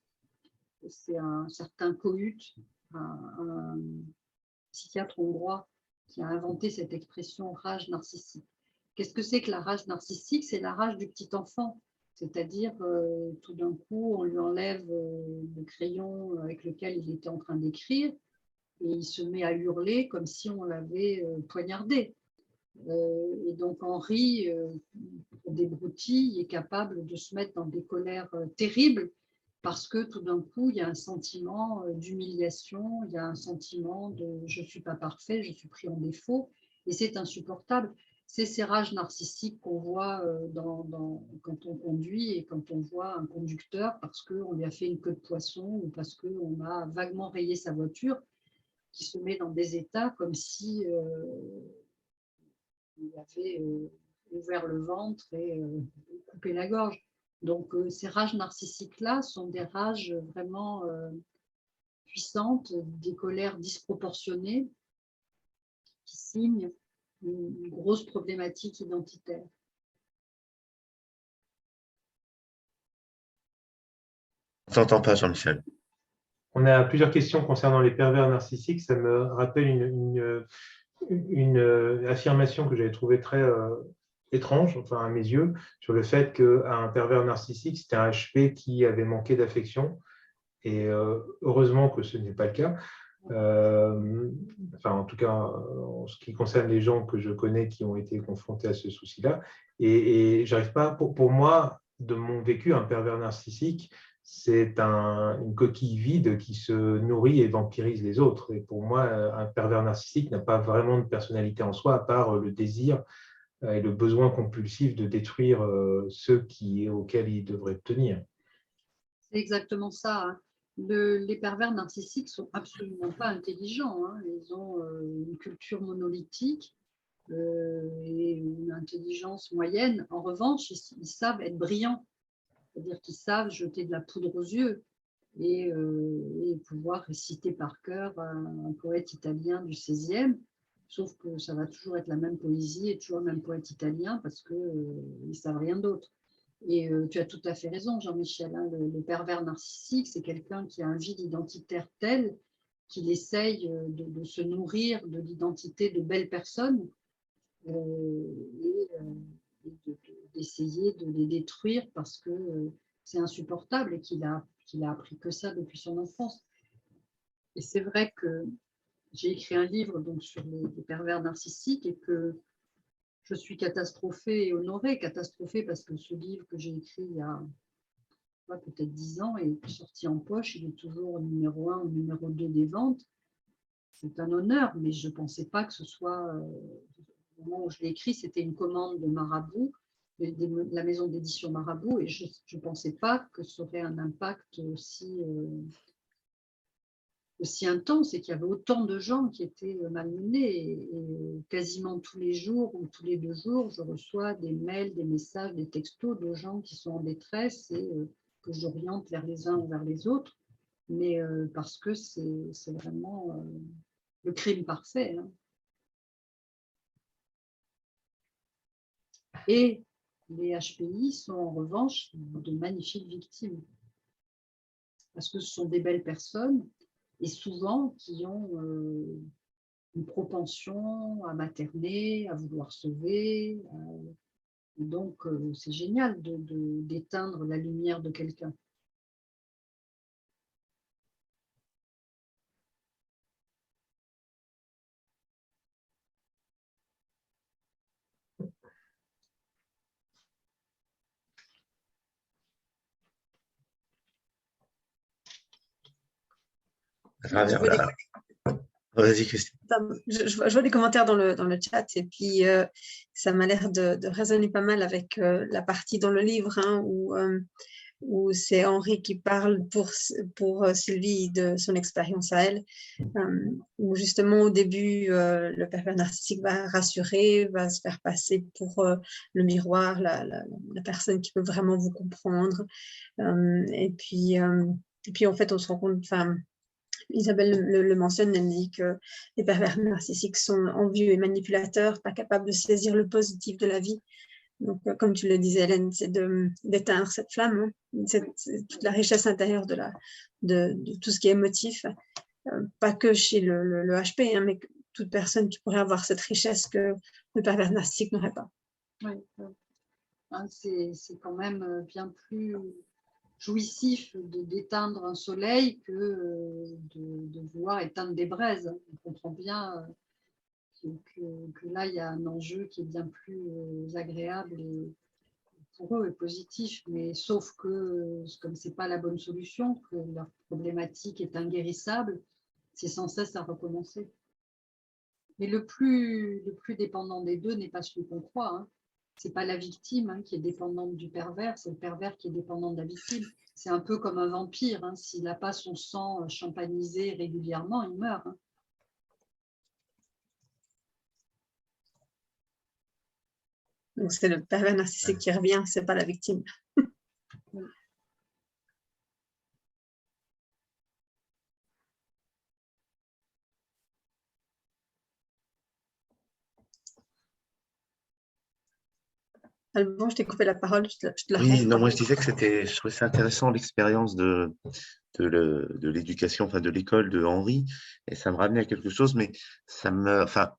C'est un certain Kohut, un psychiatre hongrois qui a inventé cette expression rage narcissique. Qu'est-ce que c'est que la rage narcissique? C'est la rage du petit enfant, c'est-à-dire tout d'un coup on lui enlève le crayon avec lequel il était en train d'écrire et il se met à hurler comme si on l'avait poignardé. Et donc Henri, des broutilles, est capable de se mettre dans des colères terribles parce que tout d'un coup, il y a un sentiment d'humiliation, il y a un sentiment de « je ne suis pas parfait, je suis pris en défaut » et c'est insupportable. C'est ces rages narcissiques qu'on voit quand on conduit et quand on voit un conducteur parce qu'on lui a fait une queue de poisson ou parce qu'on a vaguement rayé sa voiture, qui se met dans des états comme si il avait ouvert le ventre et coupé la gorge. Donc, ces rages narcissiques-là sont des rages vraiment puissantes, des colères disproportionnées qui signent une grosse problématique identitaire. On t'entend pas, Jean-Michel. On a plusieurs questions concernant les pervers narcissiques. Ça me rappelle une affirmation que j'avais trouvée très étrange, enfin à mes yeux, sur le fait qu'un pervers narcissique, c'était un HP qui avait manqué d'affection. Et heureusement que ce n'est pas le cas. Enfin, en tout cas, en ce qui concerne les gens que je connais qui ont été confrontés à ce souci-là. Et j'arrive pas, pour moi, de mon vécu, un pervers narcissique, c'est une coquille vide qui se nourrit et vampirise les autres. Et pour moi, un pervers narcissique n'a pas vraiment de personnalité en soi, à part le désir et le besoin compulsif de détruire ceux auxquels il devrait tenir. C'est exactement ça. Hein. Les pervers narcissiques ne sont absolument pas intelligents. Hein. Ils ont une culture monolithique et une intelligence moyenne. En revanche, ils savent être brillants. C'est-à-dire qu'ils savent jeter de la poudre aux yeux et pouvoir réciter par cœur un poète italien du XVIe, sauf que ça va toujours être la même poésie et toujours le même poète italien parce qu'ils ne savent rien d'autre. Et tu as tout à fait raison, Jean-Michel, hein, le pervers narcissique, c'est quelqu'un qui a un vide identitaire tel qu'il essaye de se nourrir de l'identité de belles personnes d'essayer de les détruire parce que c'est insupportable et qu'il a appris que ça depuis son enfance. Et c'est vrai que j'ai écrit un livre donc, sur les pervers narcissiques et que je suis catastrophée et honorée. Catastrophée parce que ce livre que j'ai écrit il y a peut-être 10 ans est sorti en poche, il est toujours numéro 1 ou numéro 2 des ventes. C'est un honneur, mais je ne pensais pas que ce soit... au moment où je l'ai écrit, c'était une commande de Marabout, de la maison d'édition Marabout, et je ne pensais pas que ça aurait un impact aussi aussi intense et qu'il y avait autant de gens qui étaient malmenés. Et quasiment tous les jours ou tous les 2 jours, je reçois des mails, des messages, des textos de gens qui sont en détresse et que j'oriente vers les uns ou vers les autres. Mais parce que c'est vraiment le crime parfait. Hein. Et les HPI sont en revanche de magnifiques victimes. Parce que ce sont des belles personnes et souvent qui ont une propension à materner, à vouloir sauver. Donc, c'est génial d'éteindre la lumière de quelqu'un. Je vois Vas-y, Christine. Je vois des commentaires dans le chat et puis ça m'a l'air de résonner pas mal avec la partie dans le livre hein, où c'est Henri qui parle pour Sylvie de son expérience à elle, où justement au début le pervers narcissique va rassurer, va se faire passer pour le miroir, la personne qui peut vraiment vous comprendre. Et puis en fait on se rend compte, enfin Isabelle le mentionne, elle dit que les pervers narcissiques sont envieux et manipulateurs, pas capables de saisir le positif de la vie. Donc, comme tu le disais, Hélène, c'est d'éteindre cette flamme, hein. C'est toute la richesse intérieure de tout ce qui est émotif, pas que chez le HP, hein, mais toute personne qui pourrait avoir cette richesse que le pervers narcissique n'aurait pas. Oui, c'est quand même bien plus jouissif d'éteindre un soleil que de vouloir éteindre des braises. On comprend bien que là, il y a un enjeu qui est bien plus agréable pour eux et positif, mais sauf que comme ce n'est pas la bonne solution, que leur problématique est inguérissable, c'est sans cesse à recommencer. Mais le plus dépendant des deux n'est pas celui qu'on croit. Hein. Ce n'est pas la victime hein, qui est dépendante du pervers, c'est le pervers qui est dépendant de la victime. C'est un peu comme un vampire. Hein. S'il n'a pas son sang champanisé régulièrement, il meurt. Hein. Donc, c'est le pervers narcissique qui revient, ce n'est pas la victime. Alban, je t'ai coupé la parole, je te la Oui, rends. non, moi je disais que je trouvais ça intéressant l'expérience de l'éducation, enfin de l'école de Henri, et ça me ramenait à quelque chose, mais enfin,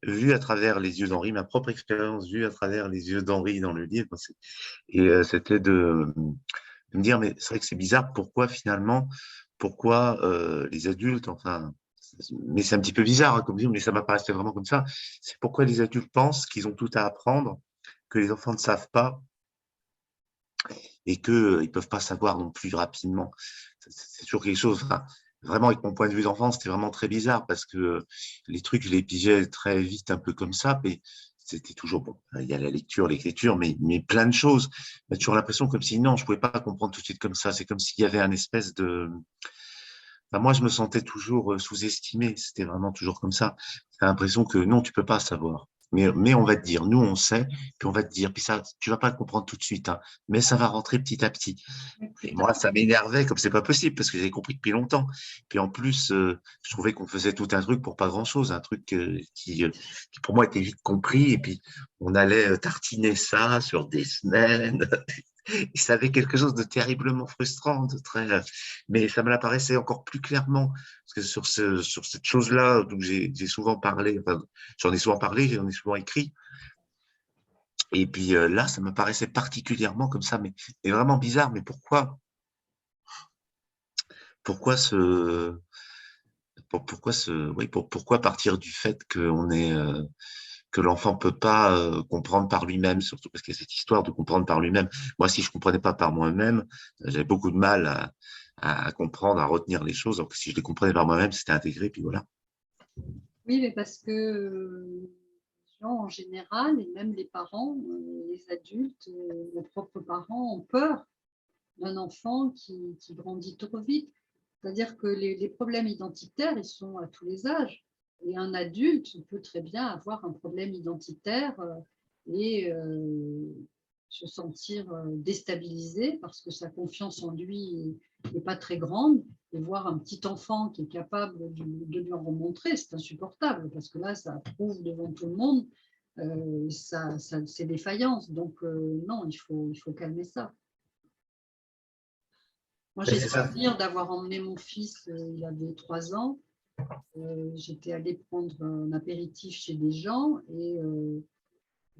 vu à travers les yeux d'Henri, ma propre expérience vue à travers les yeux d'Henri dans le livre, c'était de me dire, mais c'est vrai que c'est bizarre, pourquoi les adultes, enfin, mais c'est un petit peu bizarre hein, comme dire, mais ça m'apparaissait vraiment comme ça, c'est pourquoi les adultes pensent qu'ils ont tout à apprendre, que les enfants ne savent pas, et qu'ils ne peuvent pas savoir non plus rapidement. C'est toujours quelque chose, enfin, vraiment avec mon point de vue d'enfant, c'était vraiment très bizarre parce que les trucs, je les pigeais très vite, un peu comme ça, mais c'était toujours bon. Il y a la lecture, l'écriture, mais plein de choses. J'ai toujours l'impression comme si non, je ne pouvais pas comprendre tout de suite comme ça. C'est comme s'il y avait un espèce de. Enfin, moi, je me sentais toujours sous-estimé. C'était vraiment toujours comme ça. J'ai l'impression que non, tu ne peux pas savoir. Mais on va te dire, nous on sait, puis on va te dire, puis ça, tu vas pas le comprendre tout de suite, hein, mais ça va rentrer petit à petit. Et moi, ça m'énervait comme c'est pas possible parce que j'ai compris depuis longtemps. Puis en plus, je trouvais qu'on faisait tout un truc pour pas grand-chose, un truc qui pour moi était vite compris. Et puis on allait tartiner ça sur des semaines. Et ça avait quelque chose de terriblement frustrant, mais ça me l'apparaissait encore plus clairement parce que sur cette chose-là dont j'ai souvent parlé, enfin, j'en ai souvent parlé, j'en ai souvent écrit. Et puis là, ça me paraissait particulièrement comme ça, mais vraiment bizarre. Mais pourquoi pourquoi partir du fait que l'enfant peut pas comprendre par lui-même, surtout parce qu'il y a cette histoire de comprendre par lui-même. Moi, si je comprenais pas par moi-même, j'avais beaucoup de mal à comprendre, à retenir les choses. Donc, si je les comprenais par moi-même, c'était intégré, puis voilà. Oui, mais parce que les gens en général, et même les parents, les adultes, nos propres parents ont peur d'un enfant qui grandit trop vite. C'est-à-dire que les problèmes identitaires, ils sont à tous les âges. Et un adulte peut très bien avoir un problème identitaire et se sentir déstabilisé parce que sa confiance en lui n'est pas très grande. Et voir un petit enfant qui est capable de lui en remontrer, c'est insupportable parce que là, ça prouve devant tout le monde ses défaillances. Donc, non, il faut calmer ça. Moi, j'ai le plaisir d'avoir emmené mon fils, il avait 3 ans. J'étais allée prendre un apéritif chez des gens et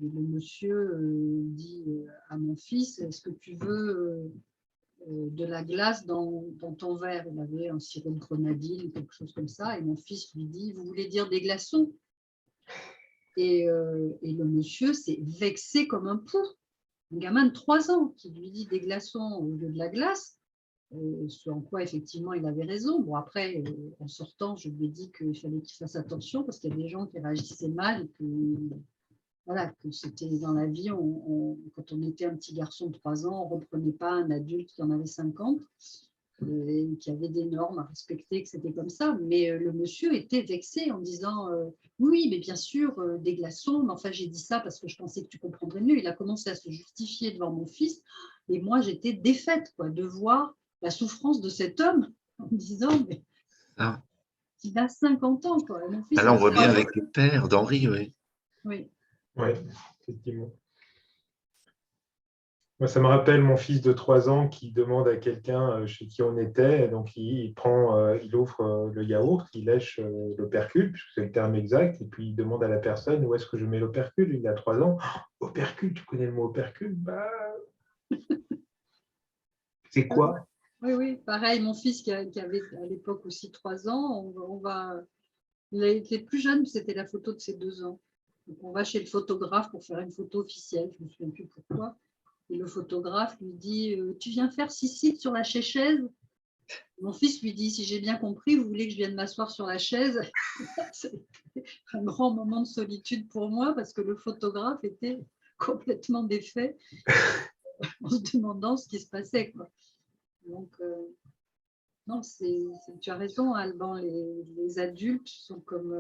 le monsieur dit à mon fils, est-ce que tu veux de la glace dans ton verre? Il avait un sirop de grenadine, quelque chose comme ça. Et mon fils lui dit, vous voulez dire des glaçons? Et le monsieur s'est vexé comme un pou. Un gamin de 3 ans qui lui dit des glaçons au lieu de la glace. Ce en quoi, effectivement, il avait raison. Bon, après, en sortant, je lui ai dit qu'il fallait qu'il fasse attention parce qu'il y a des gens qui réagissaient mal et que, voilà, que c'était dans la vie, quand on était un petit garçon de 3 ans, on ne reprenait pas un adulte qui en avait 50 et qui avait des normes à respecter, que c'était comme ça. Mais le monsieur était vexé en disant oui, mais bien sûr, des glaçons, mais enfin, j'ai dit ça parce que je pensais que tu comprendrais mieux. Il a commencé à se justifier devant mon fils et moi, j'étais défaite de voir la souffrance de cet homme en me disant mais il a 50 ans. Mon fils, là, on voit bien avec le père d'Henri, oui. Oui. Oui, effectivement. Moi, ça me rappelle mon fils de 3 ans qui demande à quelqu'un chez qui on était, donc il ouvre le yaourt, il lèche l'opercule, puisque c'est le terme exact, et puis il demande à la personne où est-ce que je mets l'opercule. Il a 3 ans. Oh, opercule, tu connais le mot opercule? Bah, c'est quoi? Oui, oui, pareil, mon fils qui avait à l'époque aussi 3 ans, il était plus jeune, c'était la photo de ses 2 ans. Donc on va chez le photographe pour faire une photo officielle, je ne me souviens plus pourquoi. Et le photographe lui dit tu viens faire Sicile sur la chaise? Mon fils lui dit si j'ai bien compris, vous voulez que je vienne m'asseoir sur la chaise? C'est un grand moment de solitude pour moi parce que le photographe était complètement défait en se demandant ce qui se passait, quoi. Donc, non, tu as raison, Alban, les adultes sont comme.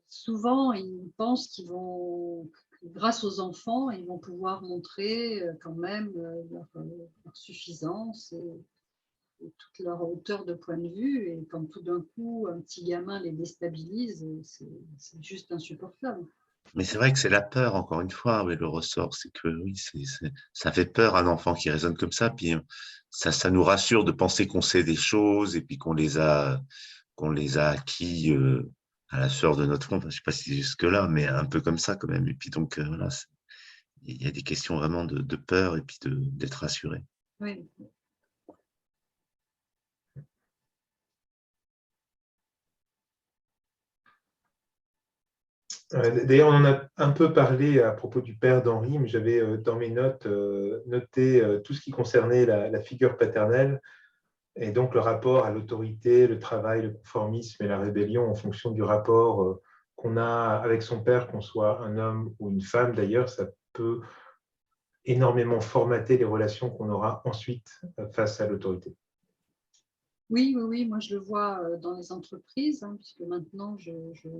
Souvent, ils pensent qu'ils vont, grâce aux enfants, ils vont pouvoir montrer quand même leur suffisance et toute leur hauteur de point de vue. Et quand tout d'un coup, un petit gamin les déstabilise, c'est juste insupportable. Mais c'est vrai que c'est la peur, encore une fois, oui, le ressort. C'est que oui, ça fait peur à un enfant qui raisonne comme ça. Puis ça nous rassure de penser qu'on sait des choses et puis qu'on les a acquis à la sueur de notre front. Enfin, je ne sais pas si c'est jusque-là, mais un peu comme ça quand même. Et puis donc, voilà, il y a des questions vraiment de peur et puis d'être rassuré. Oui. D'ailleurs, on en a un peu parlé à propos du père d'Henri, mais j'avais dans mes notes noté tout ce qui concernait la figure paternelle et donc le rapport à l'autorité, le travail, le conformisme et la rébellion en fonction du rapport qu'on a avec son père, qu'on soit un homme ou une femme. D'ailleurs, ça peut énormément formater les relations qu'on aura ensuite face à l'autorité. Oui, moi je le vois dans les entreprises, puisque maintenant je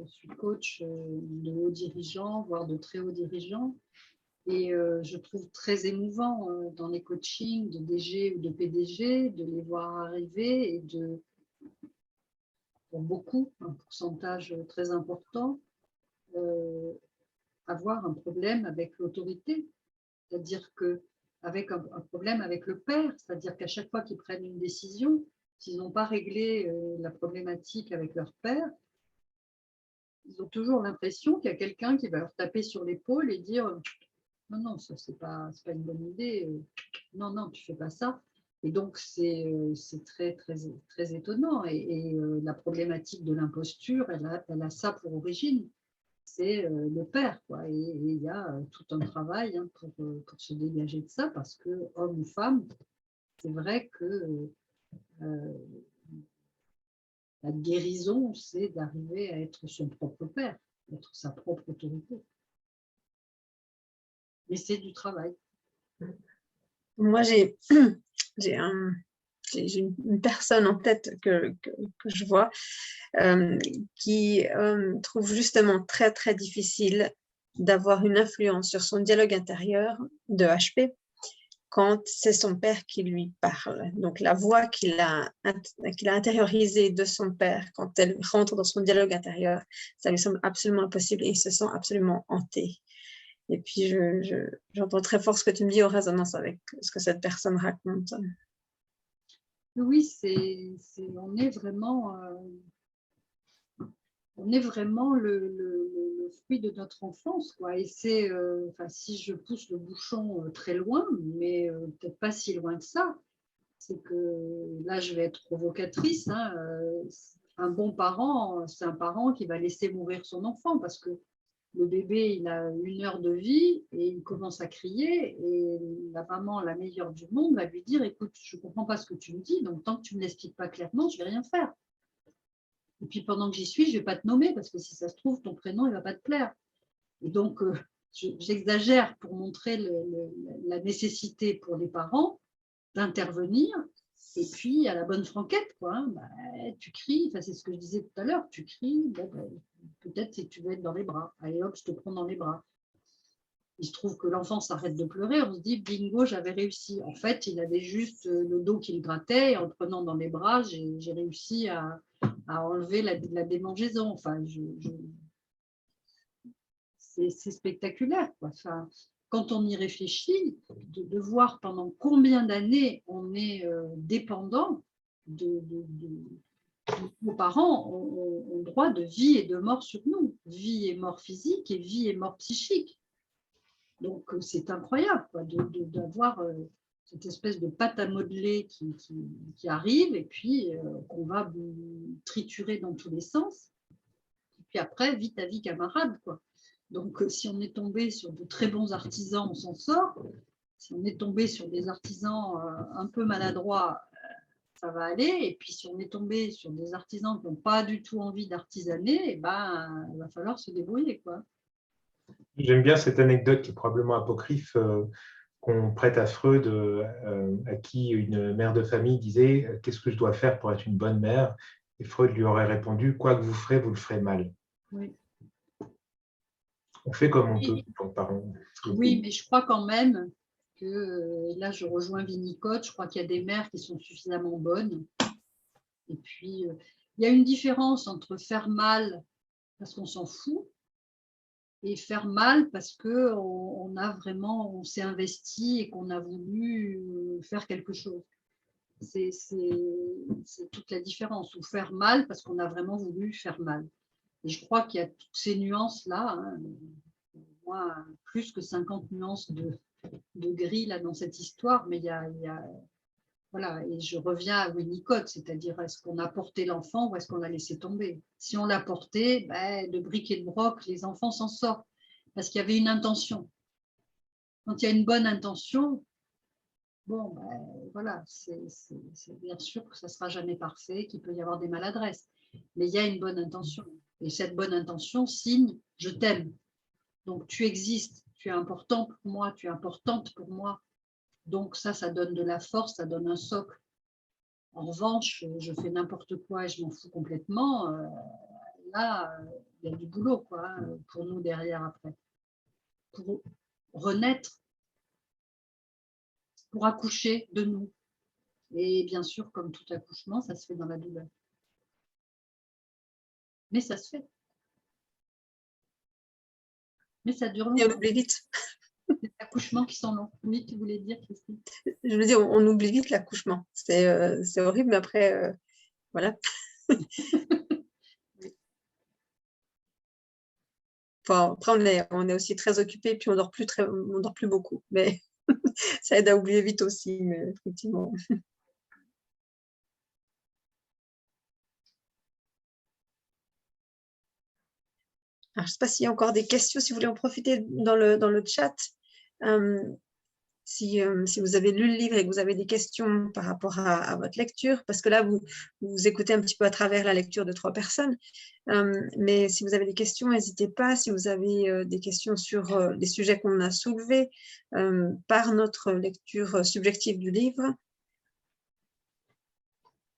suis coach de hauts dirigeants, voire de très hauts dirigeants. Et je trouve très émouvant dans les coachings de DG ou de PDG de les voir arriver et pour beaucoup, un pourcentage très important, avoir un problème avec l'autorité. C'est-à-dire qu'avec un problème avec le père, c'est-à-dire qu'à chaque fois qu'ils prennent une décision, s'ils n'ont pas réglé la problématique avec leur père, ils ont toujours l'impression qu'il y a quelqu'un qui va leur taper sur l'épaule et dire non, ça c'est pas une bonne idée, non, tu fais pas ça. Et donc c'est très étonnant. Et la problématique de l'imposture, elle a ça pour origine, c'est le père, quoi. Et il y a tout un travail pour se dégager de ça, parce que homme ou femme, c'est vrai que la guérison, c'est d'arriver à être son propre père, être sa propre autorité. Mais c'est du travail. Moi, j'ai j'ai une personne en tête que je vois qui trouve justement très, très difficile d'avoir une influence sur son dialogue intérieur de HP quand c'est son père qui lui parle. Donc, la voix qu'il a intériorisée de son père, quand elle rentre dans son dialogue intérieur, ça lui semble absolument impossible et il se sent absolument hanté. Et puis, j'entends très fort ce que tu me dis en résonance avec ce que cette personne raconte. Oui, on est vraiment le fruit de notre enfance, quoi. Et c'est, si je pousse le bouchon très loin, mais peut-être pas si loin que ça, c'est que là, je vais être provocatrice. Hein, un bon parent, c'est un parent qui va laisser mourir son enfant parce que le bébé, il a 1 heure de vie et il commence à crier et la maman, la meilleure du monde, va lui dire « Écoute, je ne comprends pas ce que tu me dis, donc tant que tu ne me l'expliques pas clairement, je ne vais rien faire. Et puis pendant que j'y suis, je ne vais pas te nommer parce que si ça se trouve, ton prénom, il ne va pas te plaire. » Et donc, j'exagère pour montrer la nécessité pour les parents d'intervenir. Et puis, à la bonne franquette, quoi, hein, tu cries, c'est ce que je disais tout à l'heure, tu cries, peut-être si tu veux être dans les bras. Allez hop, je te prends dans les bras. Il se trouve que l'enfant s'arrête de pleurer, on se dit, bingo, j'avais réussi. En fait, il avait juste le dos qui le grattait, et en le prenant dans les bras, j'ai réussi à enlever la démangeaison. Enfin, c'est spectaculaire, quoi. Enfin, quand on y réfléchit, de voir pendant combien d'années on est dépendant nos parents ont droit de vie et de mort sur nous, vie et mort physique et vie et mort psychique. Donc c'est incroyable, quoi, d'avoir cette espèce de pâte à modeler qui arrive et puis qu'on va triturer dans tous les sens. Et puis après, vite à vie camarade, quoi. Donc, si on est tombé sur de très bons artisans, on s'en sort. Si on est tombé sur des artisans un peu maladroits, ça va aller. Et puis, si on est tombé sur des artisans qui n'ont pas du tout envie d'artisaner, il va falloir se débrouiller, quoi. J'aime bien cette anecdote qui est probablement apocryphe qu'on prête à Freud, à qui une mère de famille disait « Qu'est-ce que je dois faire pour être une bonne mère ?» Et Freud lui aurait répondu « Quoi que vous ferez, vous le ferez mal. » Oui. On fait comme on peut, en parents. Oui, mais je crois quand même que, là, je rejoins Winnicott, je crois qu'il y a des mères qui sont suffisamment bonnes. Et puis, il y a une différence entre faire mal parce qu'on s'en fout et faire mal parce qu'on s'est investi et qu'on a voulu faire quelque chose. C'est toute la différence. Ou faire mal parce qu'on a vraiment voulu faire mal. Et je crois qu'il y a toutes ces nuances-là, hein, moi, plus que 50 nuances de gris là, dans cette histoire, mais il y a voilà, et je reviens à Winnicott, c'est-à-dire est-ce qu'on a porté l'enfant ou est-ce qu'on l'a laissé tomber? Si on l'a porté, de bric et de broc, les enfants s'en sortent, parce qu'il y avait une intention. Quand il y a une bonne intention, bon, voilà, c'est bien sûr que ça ne sera jamais parfait, qu'il peut y avoir des maladresses, mais il y a une bonne intention. Et cette bonne intention signe « je t'aime ». Donc, tu existes, tu es important pour moi, tu es importante pour moi. Donc, ça donne de la force, ça donne un socle. En revanche, je fais n'importe quoi et je m'en fous complètement. Là, il y a du boulot, quoi, pour nous derrière après. Pour renaître, pour accoucher de nous. Et bien sûr, comme tout accouchement, ça se fait dans la douleur. Mais ça se fait. Mais ça dure longtemps. Et on oublie vite. Des accouchements qui sont longs. Oui, tu voulais dire, Christine? Je veux dire, on oublie vite l'accouchement. C'est horrible, mais après, voilà. Enfin, après, on est aussi très occupé, puis on dort plus beaucoup. Mais ça aide à oublier vite aussi, mais effectivement. Alors, je ne sais pas s'il y a encore des questions, si vous voulez en profiter dans le chat. Si vous avez lu le livre et que vous avez des questions par rapport à votre lecture, parce que là, vous écoutez un petit peu à travers la lecture de 3 personnes, mais si vous avez des questions, n'hésitez pas. Si vous avez des questions sur les sujets qu'on a soulevés par notre lecture subjective du livre,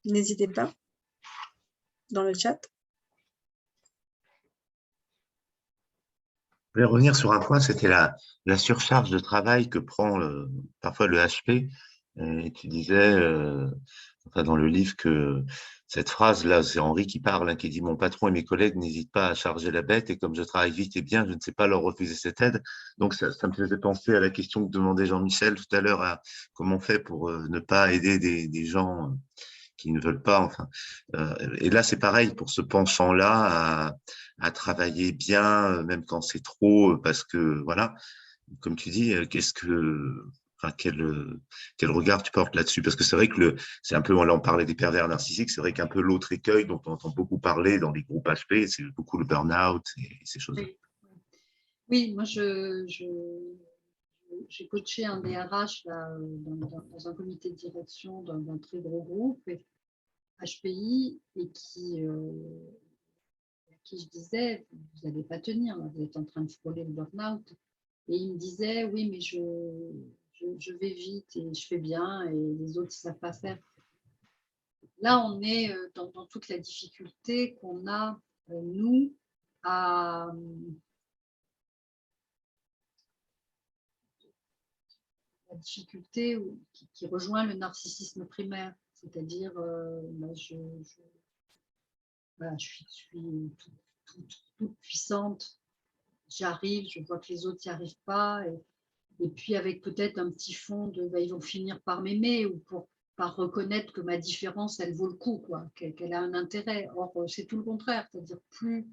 N'hésitez pas dans le chat. Je voulais revenir sur un point, c'était la surcharge de travail que prend parfois le HP. Et tu disais enfin, dans le livre que cette phrase-là, c'est Henri qui parle, hein, qui dit « Mon patron et mes collègues n'hésitent pas à charger la bête et comme je travaille vite et bien, je ne sais pas leur refuser cette aide. » Donc ça me faisait penser à la question que demandait Jean-Michel tout à l'heure, à comment on fait pour ne pas aider des gens qui ne veulent pas. Enfin, et là, c'est pareil pour ce penchant-là à travailler bien, même quand c'est trop, parce que voilà, comme tu dis, enfin, quel regard tu portes là-dessus? Parce que c'est vrai que c'est un peu, là on parlait des pervers narcissiques, c'est vrai qu'un peu l'autre écueil dont on entend beaucoup parler dans les groupes HP, c'est beaucoup le burn-out et ces choses-là. Oui, moi j'ai coaché un DRH là, dans un comité de direction d'un très gros groupe HPI et qui je disais, vous n'allez pas tenir, là, vous êtes en train de frôler le burn-out. Et il me disait, oui, mais je vais vite et je fais bien et les autres ne savent pas faire. Là, on est dans toute la difficulté qu'on a, nous, à la difficulté qui rejoint le narcissisme primaire, c'est-à-dire voilà, je suis toute puissante, j'arrive, je vois que les autres n'y arrivent pas, et puis avec peut-être un petit fond de ils vont finir par m'aimer ou par reconnaître que ma différence, elle vaut le coup, quoi, qu'elle a un intérêt. Or, c'est tout le contraire, c'est-à-dire plus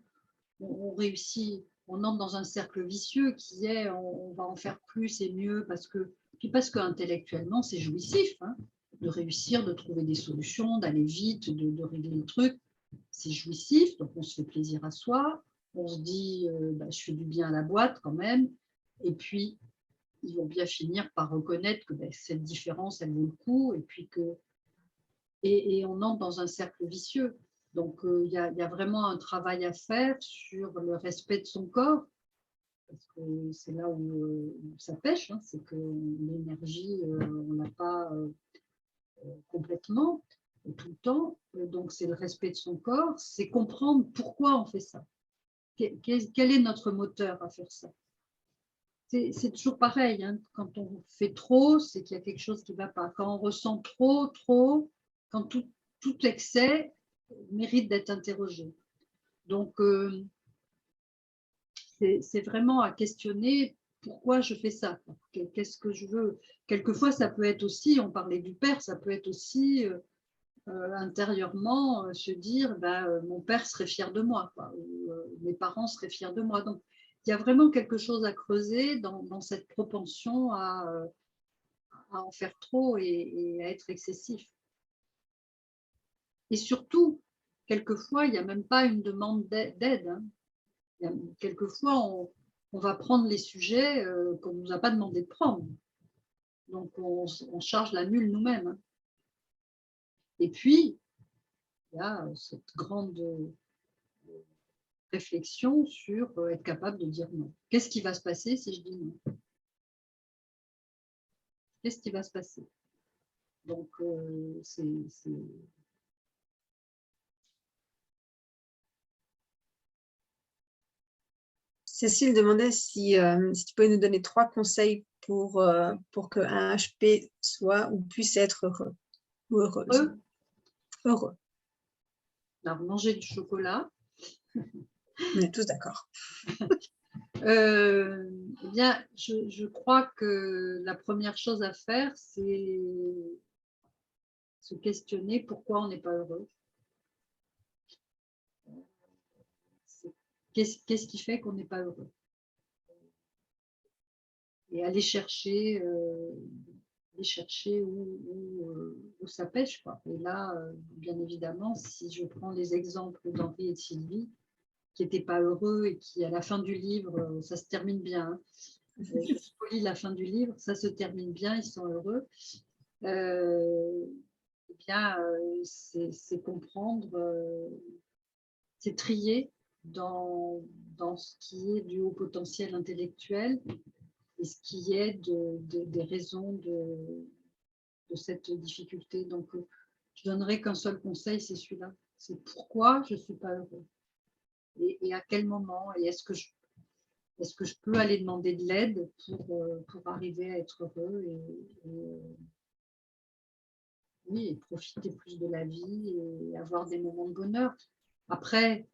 on réussit, on entre dans un cercle vicieux qui est on va en faire plus et mieux parce qu'intellectuellement, c'est jouissif, hein, de réussir, de trouver des solutions, d'aller vite, de régler le truc. C'est jouissif, donc on se fait plaisir à soi, on se dit je fais du bien à la boîte quand même, et puis ils vont bien finir par reconnaître que cette différence, elle vaut le coup, et puis et on entre dans un cercle vicieux. Donc il y a vraiment un travail à faire sur le respect de son corps, parce que c'est là où ça pêche, hein, c'est que l'énergie, on n'a pas complètement, tout le temps. Donc c'est le respect de son corps, c'est comprendre pourquoi on fait ça. Quel est notre moteur à faire ça? C'est toujours pareil, hein. Quand on fait trop, c'est qu'il y a quelque chose qui ne va pas. Quand on ressent trop, quand tout excès mérite d'être interrogé. Donc, c'est vraiment à questionner pourquoi je fais ça. Qu'est-ce que je veux? Quelquefois, ça peut être aussi, on parlait du père, ça peut être aussi intérieurement se dire mon père serait fier de moi, quoi, ou mes parents seraient fiers de moi. Donc, il y a vraiment quelque chose à creuser dans cette propension à en faire trop et à être excessif. Et surtout, quelquefois, il n'y a même pas une demande d'aide. Hein. Quelquefois, on va prendre les sujets qu'on ne nous a pas demandé de prendre. Donc, on charge la mule nous-mêmes. Hein. Et puis, il y a cette grande réflexion sur être capable de dire non. Qu'est-ce qui va se passer si je dis non? Qu'est-ce qui va se passer? Donc, c'est... Cécile demandait si tu pouvais nous donner 3 conseils pour qu'un HP soit ou puisse être heureux ou heureuse. Heureux. Alors, manger du chocolat. On est tous d'accord. Eh bien, je crois que la première chose à faire, c'est se questionner pourquoi on n'est pas heureux. Qu'est-ce qui fait qu'on n'est pas heureux? Et aller chercher où ça pêche, quoi. Et là, bien évidemment, si je prends les exemples d'Henri et de Sylvie, qui n'étaient pas heureux et qui, à la fin du livre, ça se termine bien. Hein. Je spoilie la fin du livre, ça se termine bien, ils sont heureux. Eh bien, c'est comprendre, c'est trier dans ce qui est du haut potentiel intellectuel et ce qui est des raisons de cette difficulté. Donc, je donnerai qu'un seul conseil, c'est celui-là. C'est pourquoi je ne suis pas heureux. Et à quel moment. Et est-ce que je peux aller demander de l'aide pour arriver à être heureux oui, et profiter plus de la vie et avoir des moments de bonheur. Après,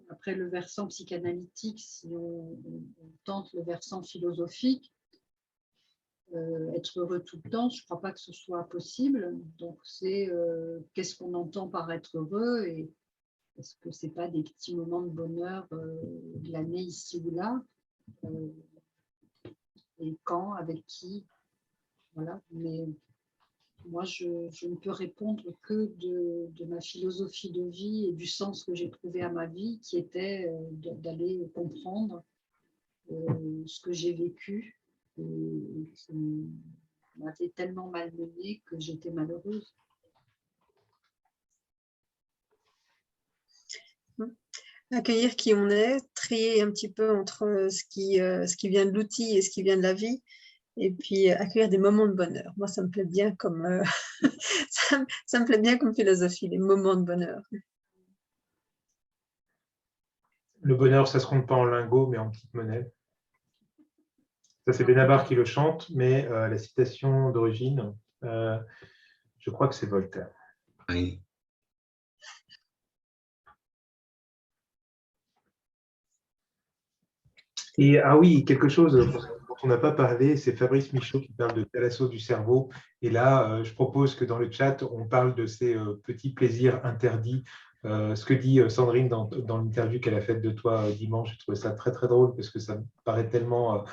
après le versant psychanalytique, si on tente le versant philosophique, être heureux tout le temps, je ne crois pas que ce soit possible. Donc, c'est qu'est-ce qu'on entend par être heureux et est-ce que ce n'est pas des petits moments de bonheur de l'année ici ou là et quand, avec qui, voilà. Mais moi, je ne peux répondre que de ma philosophie de vie et du sens que j'ai trouvé à ma vie, qui était d'aller comprendre ce que j'ai vécu et qui m'avait tellement malmenée que j'étais malheureuse. Accueillir qui on est, trier un petit peu entre ce qui vient de l'outil et ce qui vient de la vie, et puis accueillir des moments de bonheur. Moi, ça me plaît bien comme ça me plaît bien comme philosophie, les moments de bonheur. Le bonheur, ça ne se compte pas en lingots, mais en petites monnaies. Ça, c'est Benabar qui le chante, mais la citation d'origine, je crois que c'est Voltaire. Oui. Et ah oui, quelque chose dont on n'a pas parlé, c'est Fabrice Michaud qui parle de thalasso du cerveau. Et là, je propose que dans le chat, on parle de ces petits plaisirs interdits. Ce que dit Sandrine dans l'interview qu'elle a faite de toi dimanche, j'ai trouvé ça très très drôle parce que ça me paraît tellement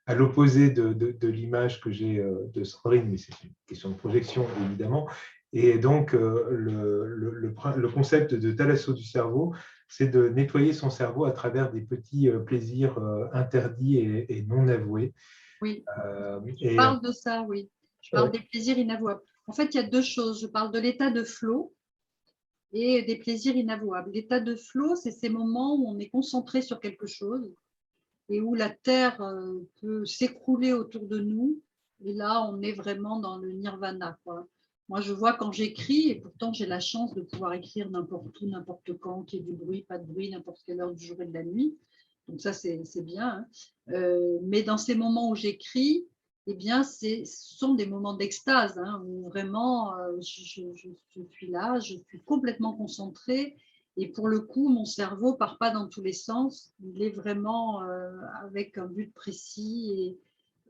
à l'opposé de l'image que j'ai de Sandrine, mais c'est une question de projection évidemment. Et donc, le concept de thalasso du cerveau, c'est de nettoyer son cerveau à travers des petits plaisirs interdits et non avoués. Oui, je parle de ça, oui. Je parle des plaisirs inavouables. En fait, il y a deux choses. Je parle de l'état de flow et des plaisirs inavouables. L'état de flow, c'est ces moments où on est concentré sur quelque chose et où la Terre peut s'écrouler autour de nous. Et là, on est vraiment dans le nirvana, quoi. Moi, je vois quand j'écris, et pourtant j'ai la chance de pouvoir écrire n'importe où, n'importe quand, qu'il y ait du bruit, pas de bruit, n'importe quelle heure du jour et de la nuit. Donc ça, c'est bien. Hein. Mais dans ces moments où j'écris, eh bien, ce sont des moments d'extase, hein, où vraiment, je suis là, je suis complètement concentrée. Et pour le coup, mon cerveau ne part pas dans tous les sens. Il est vraiment avec un but précis.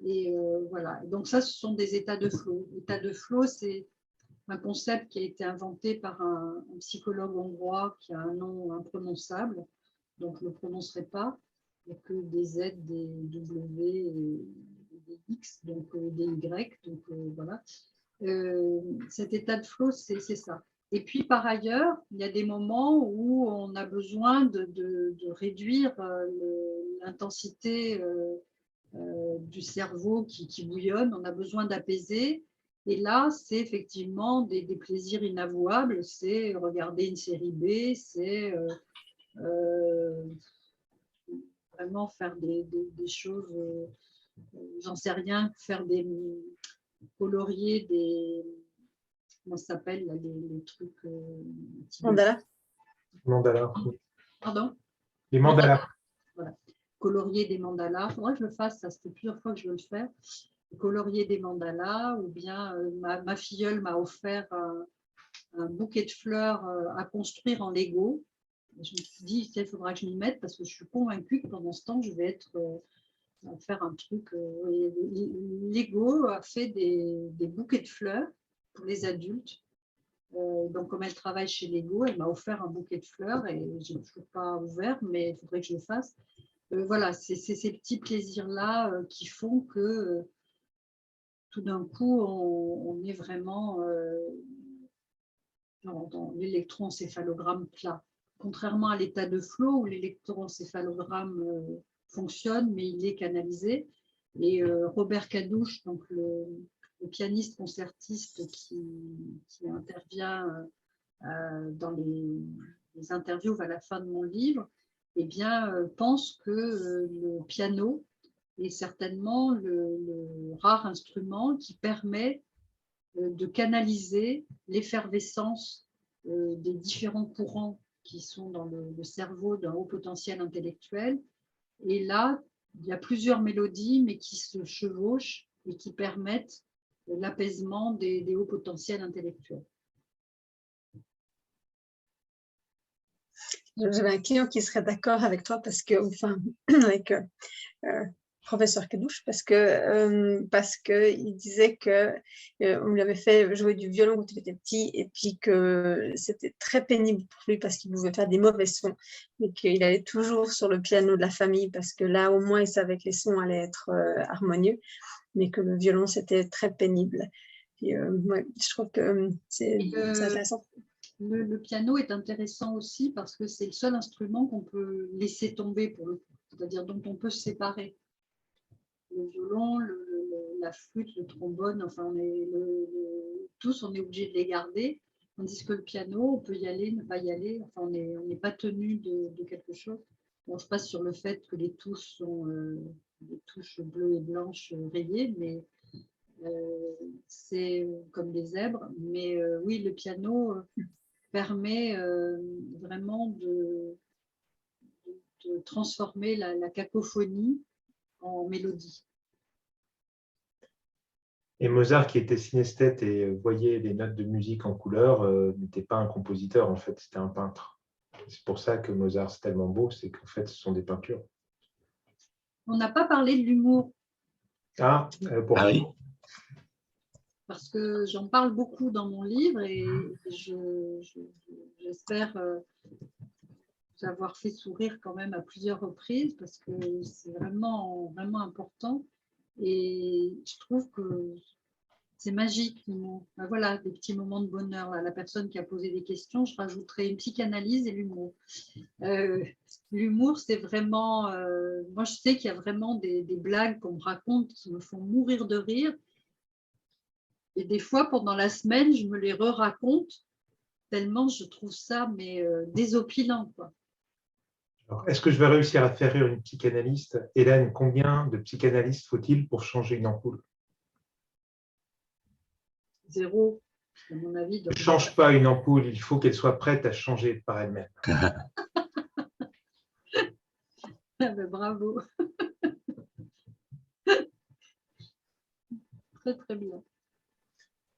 Et voilà. Donc ça, ce sont des états de flow. L'état de flow, c'est un concept qui a été inventé par un psychologue hongrois qui a un nom imprononçable. Donc, je ne le prononcerai pas. Il n'y a que des Z, des W et des X, donc des Y. Donc, voilà. Cet état de flow, c'est ça. Et puis, par ailleurs, il y a des moments où on a besoin de réduire l'intensité du cerveau qui bouillonne. On a besoin d'apaiser. Et là, c'est effectivement des plaisirs inavouables. C'est regarder une série B, c'est vraiment faire des choses, j'en sais rien, faire colorier des, comment ça s'appelle, les trucs Mandala. Mandala. Pardon? Les mandalas. Voilà. Colorier des mandalas. Il faudrait que je le fasse, ça fait plusieurs fois que je veux le faire. Colorier des mandalas, ou bien ma filleule m'a offert un bouquet de fleurs à construire en Lego. Je me suis dit, il faudra que je m'y mette parce que je suis convaincue que pendant ce temps, je vais faire un truc. Lego a fait des bouquets de fleurs pour les adultes. Donc, comme elle travaille chez Lego, elle m'a offert un bouquet de fleurs et je n'ai toujours pas ouvert, mais il faudrait que je le fasse. Voilà, c'est ces petits plaisirs-là qui font que tout d'un coup, on est vraiment dans l'électroencéphalogramme plat. Contrairement à l'état de flow où l'électroencéphalogramme fonctionne, mais il est canalisé. Et Robert Cadouche, donc le pianiste concertiste qui intervient dans les interviews à la fin de mon livre, eh bien, pense que le piano est certainement le rare instrument qui permet de canaliser l'effervescence des différents courants qui sont dans le cerveau d'un haut potentiel intellectuel. Et là, il y a plusieurs mélodies, mais qui se chevauchent et qui permettent l'apaisement des hauts potentiels intellectuels. J'avais un client qui serait d'accord avec toi parce que, enfin, avec professeur Kadouche, parce que il disait que on lui avait fait jouer du violon quand il était petit et puis que c'était très pénible pour lui parce qu'il pouvait faire des mauvais sons, mais qu'il allait toujours sur le piano de la famille parce que là, au moins, il savait que les sons allaient être harmonieux, mais que le violon, c'était très pénible. Et, ouais, je trouve que c'est intéressant. Le piano est intéressant aussi parce que c'est le seul instrument qu'on peut laisser tomber, pour le coup, c'est-à-dire dont on peut se séparer. Le violon, la flûte, le trombone, enfin, tous, on est obligé de les garder, tandis que le piano, on peut y aller, ne pas y aller, enfin, on n'est pas tenu de quelque chose. Bon, je passe sur le fait que les touches sont des touches bleues et blanches rayées, mais c'est comme des zèbres. Mais oui, le piano permet vraiment de transformer la cacophonie en mélodie. Et Mozart, qui était synesthète et voyait les notes de musique en couleur, n'était pas un compositeur, en fait, c'était un peintre. C'est pour ça que Mozart, c'est tellement beau, c'est qu'en fait, ce sont des peintures. On n'a pas parlé de l'humour. Ah, pourquoi? Ah oui. Parce que j'en parle beaucoup dans mon livre et j'espère vous avoir fait sourire quand même à plusieurs reprises parce que c'est vraiment, vraiment important. Et je trouve que c'est magique, l'humour. Ben voilà, des petits moments de bonheur. Là, la personne qui a posé des questions, je rajouterai une psychanalyse et l'humour. L'humour, c'est vraiment... moi, je sais qu'il y a vraiment des blagues qu'on me raconte qui me font mourir de rire. Et des fois, pendant la semaine, je me les re-raconte tellement je trouve ça désopilant, quoi. Alors, est-ce que je vais réussir à faire rire une psychanalyste? Hélène, combien de psychanalystes faut-il pour changer une ampoule? 0, à mon avis. Ne change pas une ampoule, il faut qu'elle soit prête à changer par elle-même. Ah ben, bravo. Très, très bien.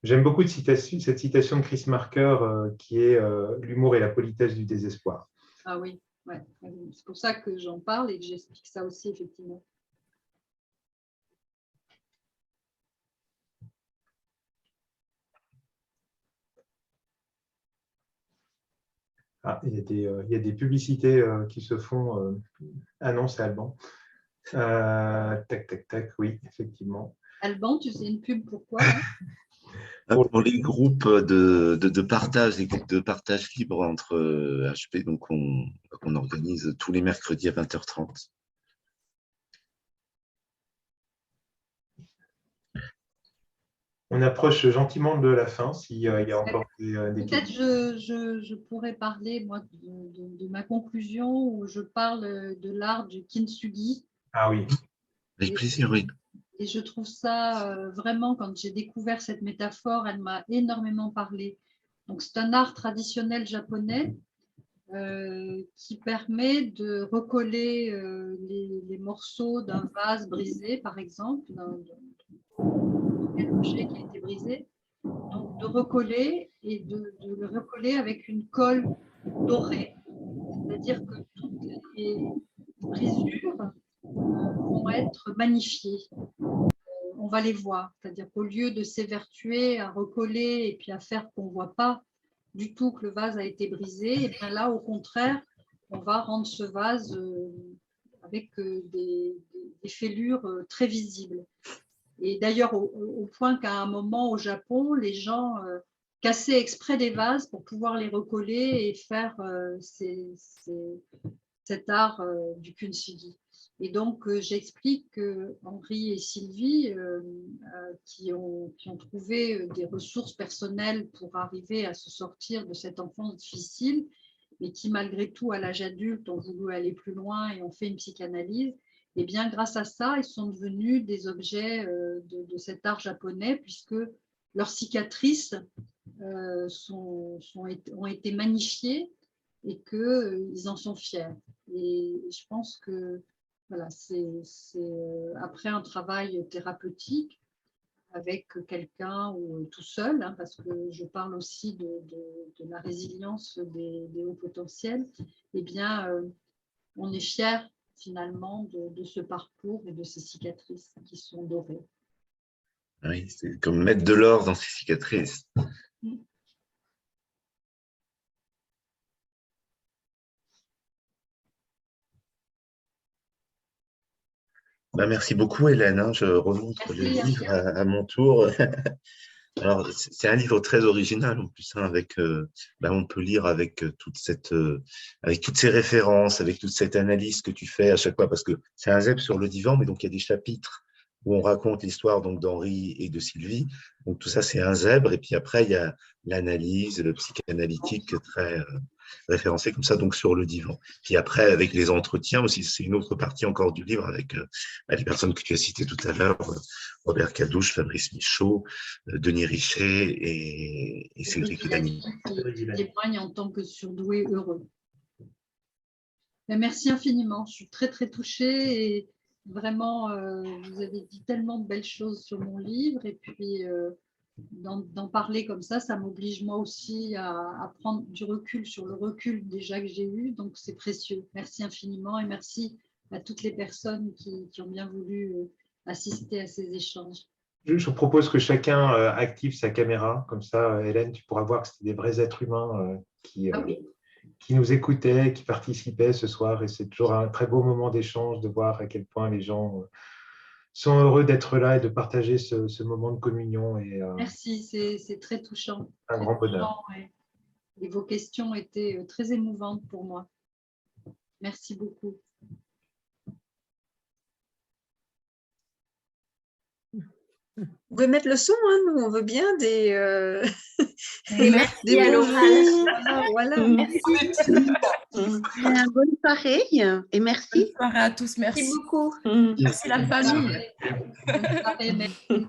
J'aime beaucoup cette citation de Chris Marker qui est l'humour et la politesse du désespoir. Ah oui, ouais. C'est pour ça que j'en parle et que j'explique ça aussi, effectivement. Ah, il y a des publicités qui se font. Ah non, c'est Alban. Tac, tac, tac, oui, effectivement. Alban, tu sais une pub pourquoi? Pour les groupes de partage, les groupes de partage libre entre HP, donc on organise tous les mercredis à 20h30. On approche gentiment de la fin, s'il y a encore des Peut-être questions. je pourrais parler, moi, de ma conclusion où je parle de l'art du kintsugi. Ah oui. Avec plaisir, oui. Et je trouve ça vraiment, quand j'ai découvert cette métaphore, elle m'a énormément parlé. Donc, c'est un art traditionnel japonais qui permet de recoller les morceaux d'un vase brisé, par exemple, d'un objet qui a été brisé. Donc, de recoller et de le recoller avec une colle dorée. C'est-à-dire que toutes les brisures vont être magnifiées. On va les voir. C'est-à-dire qu'au lieu de s'évertuer à recoller et puis à faire qu'on ne voit pas du tout que le vase a été brisé, et bien là, au contraire, on va rendre ce vase avec des fêlures très visibles. Et d'ailleurs, au point qu'à un moment au Japon, les gens cassaient exprès des vases pour pouvoir les recoller et faire cet art du kintsugi. Et donc, j'explique que Henri et Sylvie, qui ont trouvé des ressources personnelles pour arriver à se sortir de cette enfance difficile, mais qui, malgré tout, à l'âge adulte, ont voulu aller plus loin et ont fait une psychanalyse, et bien, grâce à ça, ils sont devenus des objets de cet art japonais, puisque leurs cicatrices ont été magnifiées et qu'ils en sont fiers. Et je pense que voilà, c'est après un travail thérapeutique avec quelqu'un ou tout seul, hein, parce que je parle aussi de la résilience des hauts potentiels, eh bien, on est fier finalement de ce parcours et de ces cicatrices qui sont dorées. Oui, c'est comme mettre de l'or dans ses cicatrices. Merci beaucoup, Hélène, hein. Je remontre le livre à mon tour. Alors, c'est un livre très original en plus, hein, avec, on peut lire avec toutes ces références, avec toute cette analyse que tu fais à chaque fois, parce que c'est un zèbre sur le divan, mais donc il y a des chapitres où on raconte l'histoire d'Henri et de Sylvie. Donc tout ça, c'est un zèbre, et puis après, il y a l'analyse, le psychanalytique très référencé comme ça, donc sur le divan. Puis après, avec les entretiens aussi, c'est une autre partie encore du livre avec les personnes que tu as citées tout à l'heure, Robert Cadouche, Fabrice Michaud, Denis Richet et Cédric Villani. Qui témoigne en tant que surdoué heureux. Merci infiniment, je suis très très touchée et vraiment, vous avez dit tellement de belles choses sur mon livre et puis d'en parler comme ça m'oblige moi aussi à prendre du recul sur le recul déjà que j'ai eu, donc c'est précieux. Merci infiniment et merci à toutes les personnes qui ont bien voulu assister à ces échanges. Je vous propose que chacun active sa caméra, comme ça, Hélène, tu pourras voir que c'était des vrais êtres humains qui nous écoutaient, qui participaient ce soir, et c'est toujours un très beau moment d'échange de voir à quel point les gens sont heureux d'être là et de partager ce moment de communion. Et, merci, c'est très touchant. Un grand bonheur. Et vos questions étaient très émouvantes pour moi. Merci beaucoup. Vous pouvez mettre le son, hein, nous on veut bien des merci à l'oral. Voilà. Merci. Bonne soirée et merci. Bonne soirée à tous, merci Merci beaucoup. Merci la famille. Bonne soirée, merci.